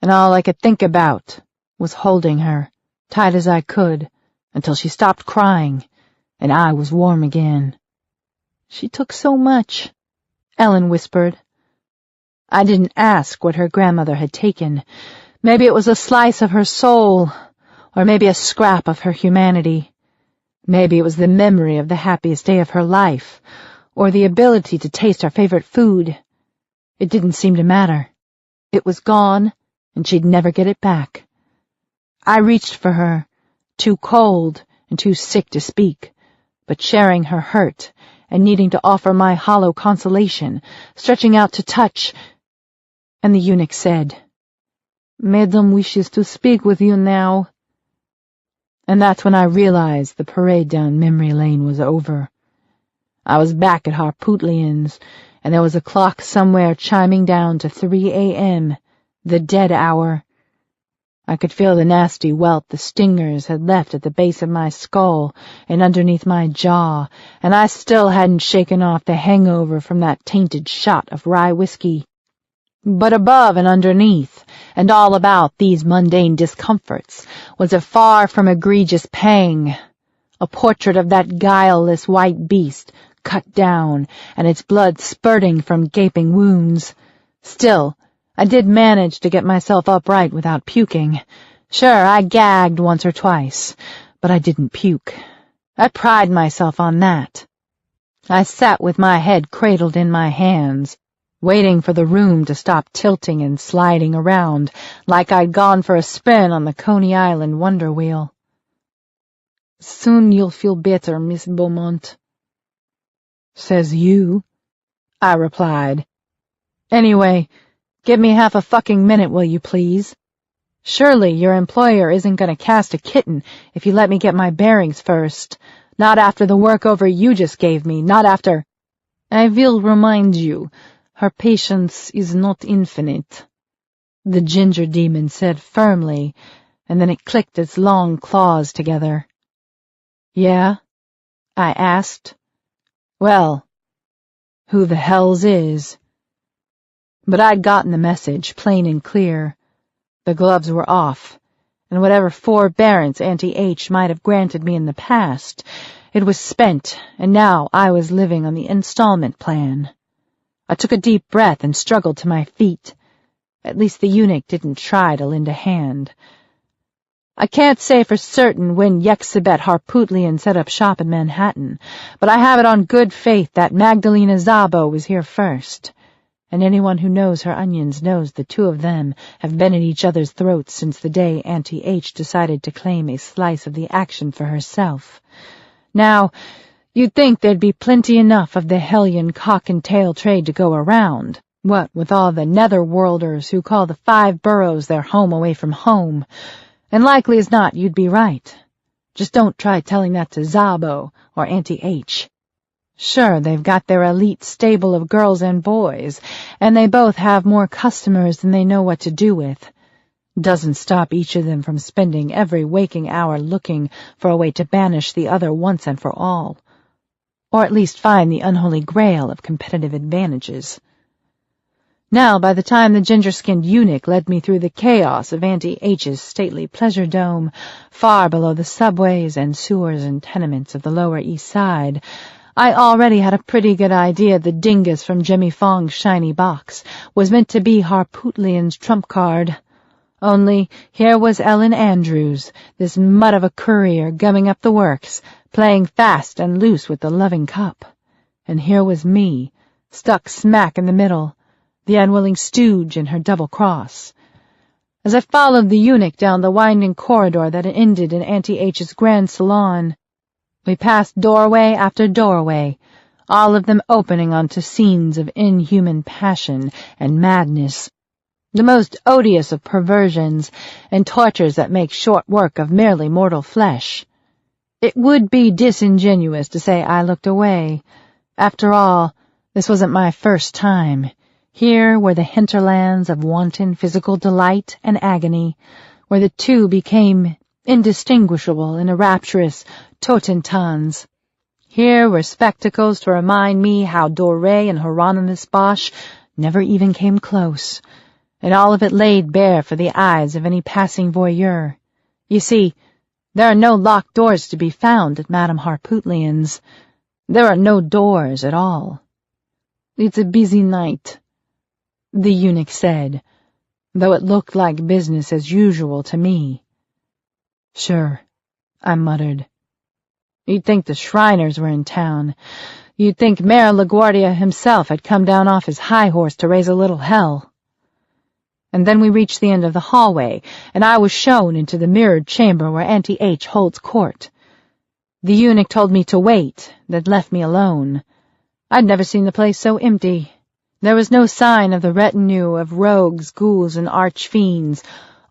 and all I could think about was holding her, tight as I could, until she stopped crying, and I was warm again. She took so much, Ellen whispered. I didn't ask what her grandmother had taken. Maybe it was a slice of her soul, or maybe a scrap of her humanity. Maybe it was the memory of the happiest day of her life, or the ability to taste her favorite food. It didn't seem to matter. It was gone, and she'd never get it back. I reached for her, too cold and too sick to speak, but sharing her hurt and needing to offer my hollow consolation, stretching out to touch, and the eunuch said, "Madame wishes to speak with you now." And that's when I realized the parade down memory lane was over. I was back at Harpootlian's, and there was a clock somewhere chiming down to 3 a.m., the dead hour. I could feel the nasty welt the stingers had left at the base of my skull and underneath my jaw, and I still hadn't shaken off the hangover from that tainted shot of rye whiskey. But above and underneath, and all about these mundane discomforts, was a far from egregious pang, a portrait of that guileless white beast, cut down, and its blood spurting from gaping wounds. Still, I did manage to get myself upright without puking. Sure, I gagged once or twice, but I didn't puke. I pride myself on that. I sat with my head cradled in my hands, waiting for the room to stop tilting and sliding around like I'd gone for a spin on the Coney Island Wonder Wheel. "Soon you'll feel better, Miss Beaumont." "Says you," I replied. "Anyway, give me half a fucking minute, will you please? Surely your employer isn't going to cast a kitten if you let me get my bearings first. Not after the workover you just gave me, not after—" "I will remind you, her patience is not infinite," the ginger demon said firmly, and then it clicked its long claws together. "Yeah?" I asked. "Well, who the hell's is?" But I'd gotten the message, plain and clear. The gloves were off, and whatever forbearance Auntie H might have granted me in the past, it was spent, and now I was living on the installment plan. I took a deep breath and struggled to my feet. At least the eunuch didn't try to lend a hand. I can't say for certain when Yexibet Harpootlian set up shop in Manhattan, but I have it on good faith that Magdalena Szabo was here first, and anyone who knows her onions knows the two of them have been at each other's throats since the day Auntie H decided to claim a slice of the action for herself. Now, you'd think there'd be plenty enough of the hellion cock-and-tail trade to go around, what with all the netherworlders who call the 5 boroughs their home away from home. And likely as not, you'd be right. Just don't try telling that to Szabo or Auntie H. Sure, they've got their elite stable of girls and boys, and they both have more customers than they know what to do with. Doesn't stop each of them from spending every waking hour looking for a way to banish the other once and for all, or at least find the unholy grail of competitive advantages. Now, by the time the ginger-skinned eunuch led me through the chaos of Auntie H's stately pleasure dome, far below the subways and sewers and tenements of the Lower East Side, I already had a pretty good idea the dingus from Jimmy Fong's shiny box was meant to be Harpootlian's trump card. Only here was Ellen Andrews, this mutt of a courier gumming up the works, playing fast and loose with the loving cup. And here was me, stuck smack in the middle, the unwilling stooge in her double cross. As I followed the eunuch down the winding corridor that ended in Auntie H's grand salon, we passed doorway after doorway, all of them opening onto scenes of inhuman passion and madness, the most odious of perversions and tortures that make short work of merely mortal flesh. It would be disingenuous to say I looked away. After all, this wasn't my first time. Here were the hinterlands of wanton physical delight and agony, where the two became indistinguishable in a rapturous Totentanz. Here were spectacles to remind me how Doré and Hieronymus Bosch never even came close, and all of it laid bare for the eyes of any passing voyeur. You see, there are no locked doors to be found at Madame Harpootlian's. There are no doors at all. "It's a busy night," the eunuch said, though it looked like business as usual to me. "Sure," I muttered. You'd think the Shriners were in town. You'd think Mayor LaGuardia himself had come down off his high horse to raise a little hell. And then we reached the end of the hallway, and I was shown into the mirrored chamber where Auntie H holds court. The eunuch told me to wait, then left me alone. I'd never seen the place so empty. There was no sign of the retinue of rogues, ghouls, and arch-fiends,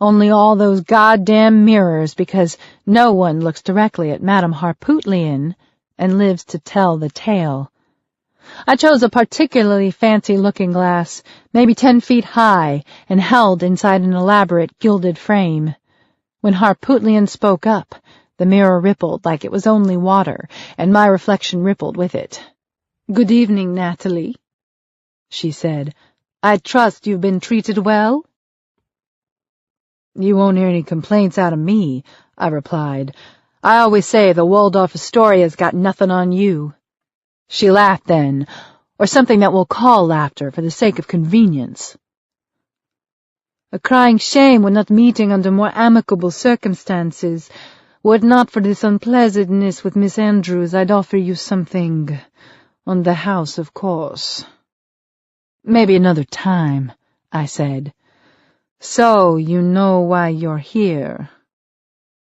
only all those goddamn mirrors, because no one looks directly at Madame Harpootlian and lives to tell the tale. I chose a particularly fancy looking-glass, maybe 10 feet high, and held inside an elaborate gilded frame. When Harpootlian spoke up, the mirror rippled like it was only water, and my reflection rippled with it. "Good evening, Natalie," she said. "I trust you've been treated well?" "You won't hear any complaints out of me," I replied. "I always say the Waldorf Astoria's got nothing on you." She laughed then, or something that we'll call laughter for the sake of convenience. "A crying shame we're not meeting under more amicable circumstances. Were it not for this unpleasantness with Miss Andrews, I'd offer you something on the house, of course." "Maybe another time," I said. "So you know why you're here?"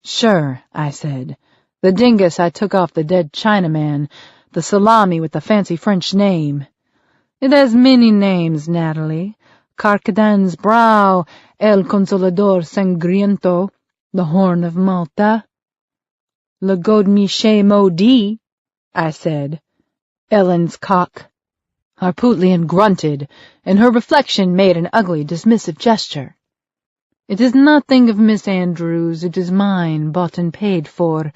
"Sure," I said. "The dingus I took off the dead Chinaman, the salami with the fancy French name." "It has many names, Natalie. Carcadan's brow, El Consolador Sangriento, the Horn of Malta." "Le Godemiché Maudit," I said. "Ellen's cock." Harpootlian grunted, and her reflection made an ugly, dismissive gesture. "It is nothing of Miss Andrews, it is mine, bought and paid for.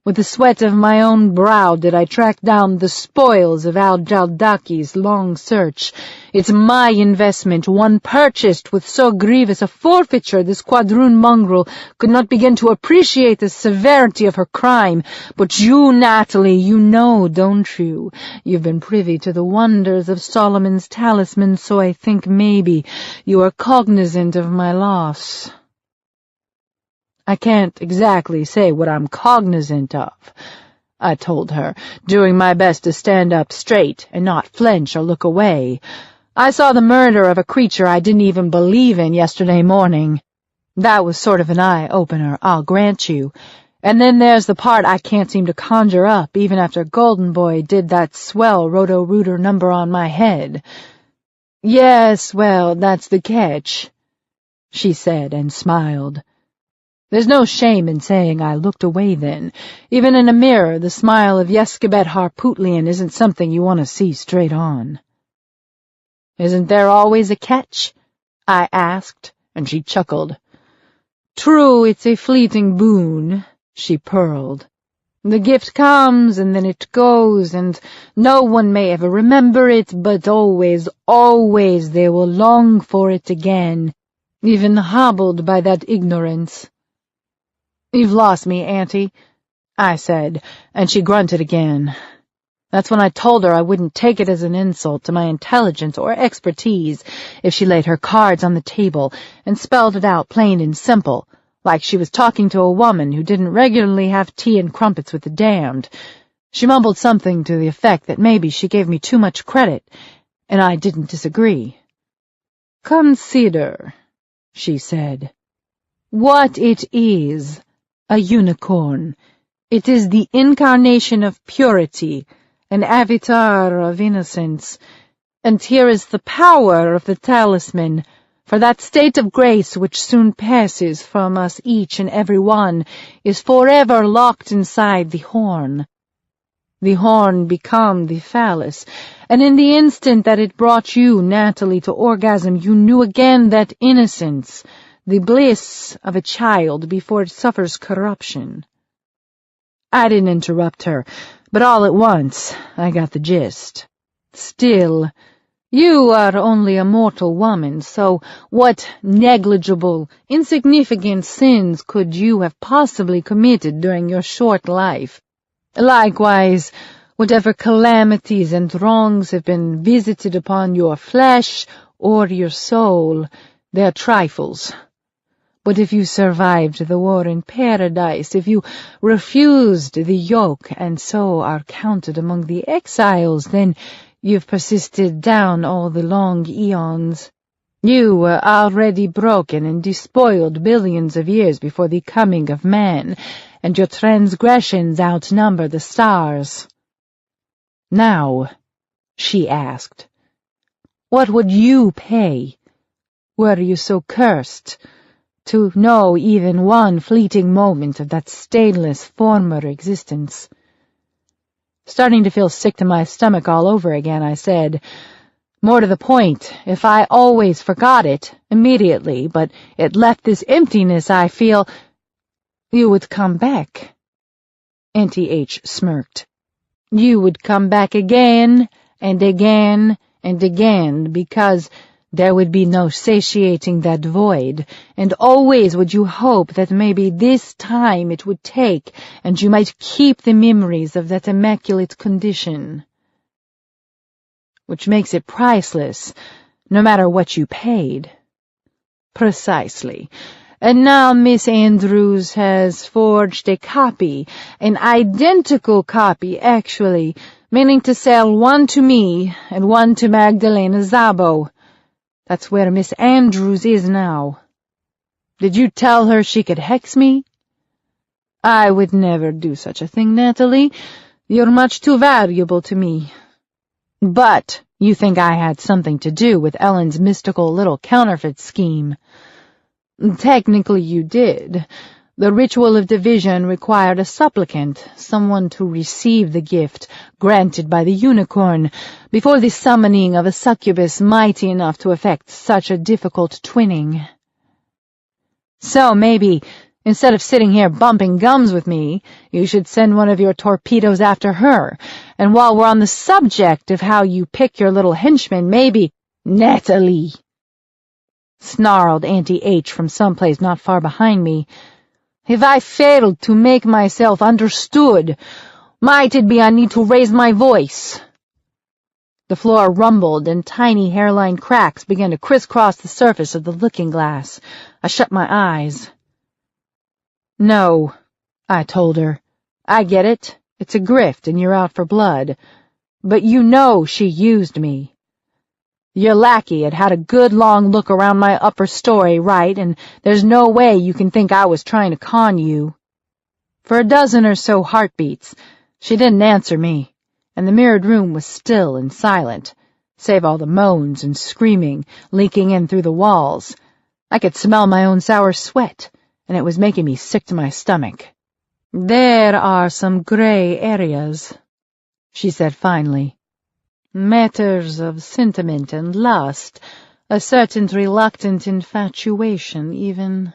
With the sweat of my own brow did I track down the spoils of Al-Jaldaki's long search. It's my investment, one purchased with so grievous a forfeiture this quadroon mongrel could not begin to appreciate the severity of her crime. But you, Natalie, you know, don't you? You've been privy to the wonders of Solomon's talisman, so I think maybe you are cognizant of my loss." "I can't exactly say what I'm cognizant of," I told her, doing my best to stand up straight and not flinch or look away. "I saw the murder of a creature I didn't even believe in yesterday morning. That was sort of an eye-opener, I'll grant you. And then there's the part I can't seem to conjure up, even after Golden Boy did that swell Roto-Rooter number on my head." "Yes, well, that's the catch," she said and smiled. There's no shame in saying I looked away then. Even in a mirror, the smile of Yeskibet Harpootlian isn't something you want to see straight on. "Isn't there always a catch?" I asked, and she chuckled. "True, it's a fleeting boon," she purled. "The gift comes, and then it goes, and no one may ever remember it, but always, always they will long for it again, even hobbled by that ignorance." "You've lost me, Auntie," I said, and she grunted again. That's when I told her I wouldn't take it as an insult to my intelligence or expertise if she laid her cards on the table and spelled it out plain and simple, like she was talking to a woman who didn't regularly have tea and crumpets with the damned. She mumbled something to the effect that maybe she gave me too much credit, and I didn't disagree. "Consider," she said, "what it is. A unicorn. It is the incarnation of purity, an avatar of innocence. And here is the power of the talisman, for that state of grace which soon passes from us each and every one is forever locked inside the horn. The horn became the phallus, and in the instant that it brought you, Natalie, to orgasm, you knew again that innocence, the bliss of a child before it suffers corruption." I didn't interrupt her, but all at once I got the gist. "Still, you are only a mortal woman, so what negligible, insignificant sins could you have possibly committed during your short life? Likewise, whatever calamities and wrongs have been visited upon your flesh or your soul, they're trifles. But if you survived the war in paradise, if you refused the yoke and so are counted among the exiles, then you've persisted down all the long eons. You were already broken and despoiled billions of years before the coming of man, and your transgressions outnumber the stars. Now, she asked, what would you pay, were you so cursed, to know even one fleeting moment of that stainless former existence? Starting to feel sick to my stomach all over again, I said, more to the point, if I always forgot it immediately, but it left this emptiness I feel, you would come back. Auntie H smirked. You would come back again and again and again, because there would be no satiating that void, and always would you hope that maybe this time it would take, and you might keep the memories of that immaculate condition. Which makes it priceless, no matter what you paid. Precisely. And now Miss Andrews has forged a copy, an identical copy, actually, meaning to sell one to me and one to Magdalena Szabo. That's where Miss Andrews is now. Did you tell her she could hex me? I would never do such a thing, Natalie. You're much too valuable to me. But you think I had something to do with Ellen's mystical little counterfeit scheme. Technically you did. The ritual of division required a supplicant, someone to receive the gift granted by the unicorn, before the summoning of a succubus mighty enough to effect such a difficult twinning. So maybe, instead of sitting here bumping gums with me, you should send one of your torpedoes after her, and while we're on the subject of how you pick your little henchmen, maybe— Natalie! Snarled Auntie H from someplace not far behind me. If I failed to make myself understood, might it be I need to raise my voice? The floor rumbled, and tiny hairline cracks began to crisscross the surface of the looking-glass. I shut my eyes. No, I told her. I get it. It's a grift, and you're out for blood. But you know she used me. Your lackey had a good long look around my upper story, right, and there's no way you can think I was trying to con you. For a dozen or so heartbeats, she didn't answer me, and the mirrored room was still and silent, save all the moans and screaming leaking in through the walls. I could smell my own sour sweat, and it was making me sick to my stomach. There are some gray areas, she said finally. Matters of sentiment and lust, a certain reluctant infatuation, even.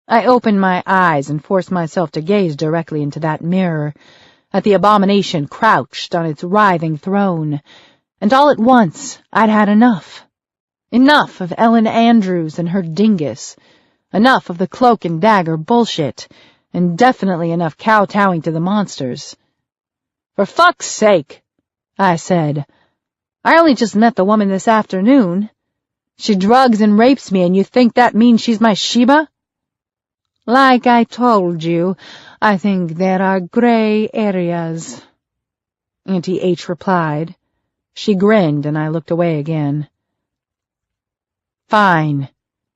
I opened my eyes and forced myself to gaze directly into that mirror, at the abomination crouched on its writhing throne, and all at once I'd had enough. Enough of Ellen Andrews and her dingus, enough of the cloak and dagger bullshit, and definitely enough kowtowing to the monsters. For fuck's sake! I said. I only just met the woman this afternoon. She drugs and rapes me, and you think that means she's my Sheba? Like I told you, I think there are gray areas, Auntie H replied. She grinned, and I looked away again. Fine.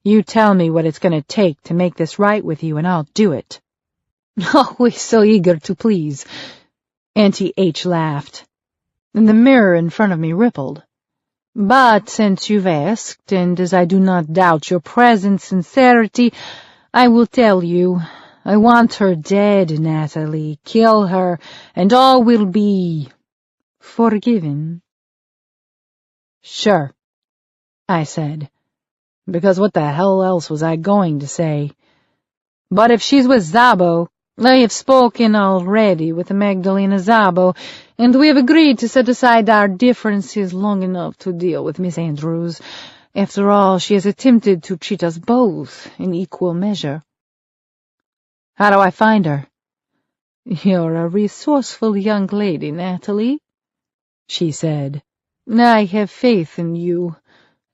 You tell me what it's going to take to make this right with you, and I'll do it. Always so eager to please. Auntie H laughed. And the mirror in front of me rippled. But since you've asked, and as I do not doubt your present sincerity, I will tell you. I want her dead, Natalie. Kill her, and all will be forgiven. Sure, I said, because what the hell else was I going to say? But if she's with Szabo, I have spoken already with Magdalena Szabo, and we have agreed to set aside our differences long enough to deal with Miss Andrews. After all, she has attempted to cheat us both in equal measure. How do I find her? You're a resourceful young lady, Natalie, she said. I have faith in you.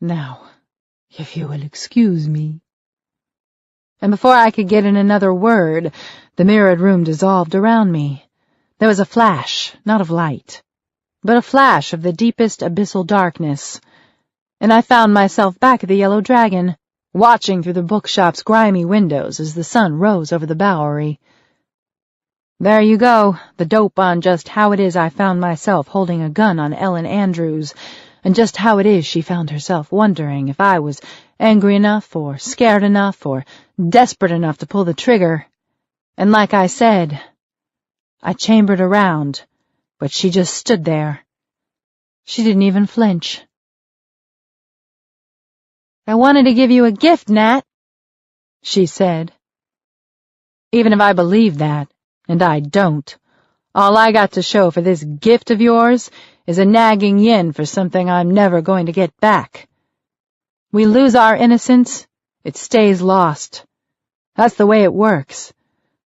Now, if you will excuse me. and before I could get in another word, the mirrored room dissolved around me. There was a flash, not of light, but a flash of the deepest abyssal darkness, and I found myself back at the Yellow Dragon, watching through the bookshop's grimy windows as the sun rose over the Bowery. There you go, the dope on just how it is I found myself holding a gun on Ellen Andrews, and just how it is she found herself wondering if I was angry enough, or scared enough, or desperate enough to pull the trigger. And like I said, I chambered around, but she just stood there. She didn't even flinch. "I wanted to give you a gift, Nat," she said. Even if I believe that, and I don't, all I got to show for this gift of yours is a nagging yen for something I'm never going to get back. We lose our innocence, it stays lost. That's the way it works.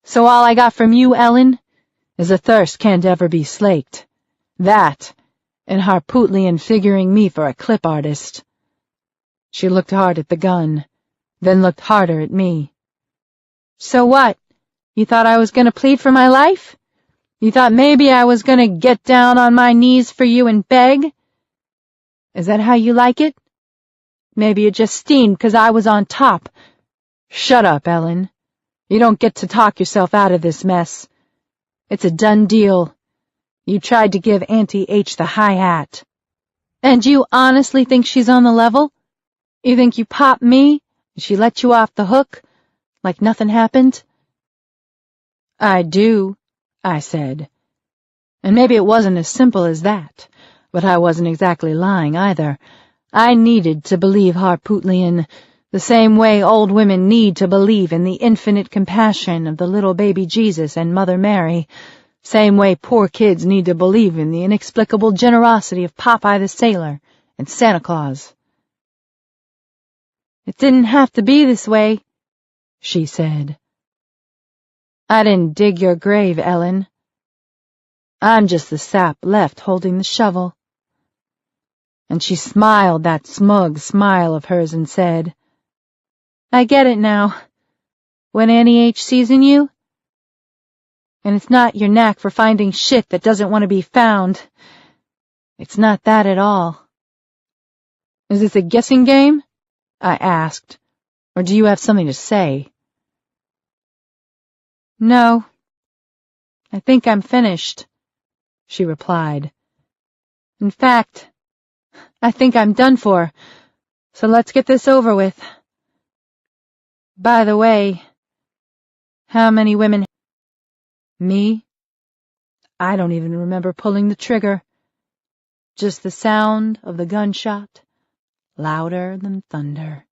So all I got from you, Ellen, is a thirst can't ever be slaked. That, and Harpootlian figuring me for a clip artist. She looked hard at the gun, then looked harder at me. "So what? You thought I was going to plead for my life? You thought maybe I was going to get down on my knees for you and beg? Is that how you like it? Maybe you just steamed 'cause I was on top." "Shut up, Ellen. You don't get to talk yourself out of this mess. It's a done deal. You tried to give Auntie H the high hat." "And you honestly think she's on the level? You think you popped me, and she let you off the hook, like nothing happened?" "I do," I said. And maybe it wasn't as simple as that, but I wasn't exactly lying either. I needed to believe Harpootlian, the same way old women need to believe in the infinite compassion of the little baby Jesus and Mother Mary, same way poor kids need to believe in the inexplicable generosity of Popeye the Sailor and Santa Claus. "It didn't have to be this way," she said. "I didn't dig your grave, Ellen. I'm just the sap left holding the shovel." And she smiled that smug smile of hers and said, "I get it now. When Annie H. sees in you? And it's not your knack for finding shit that doesn't want to be found. It's not that at all." "Is this a guessing game?" I asked. "Or do you have something to say?" "No. I think I'm finished," she replied. "In fact, I think I'm done for, so let's get this over with. By the way, how many women—" "Me? I don't even remember pulling the trigger. Just the sound of the gunshot, louder than thunder.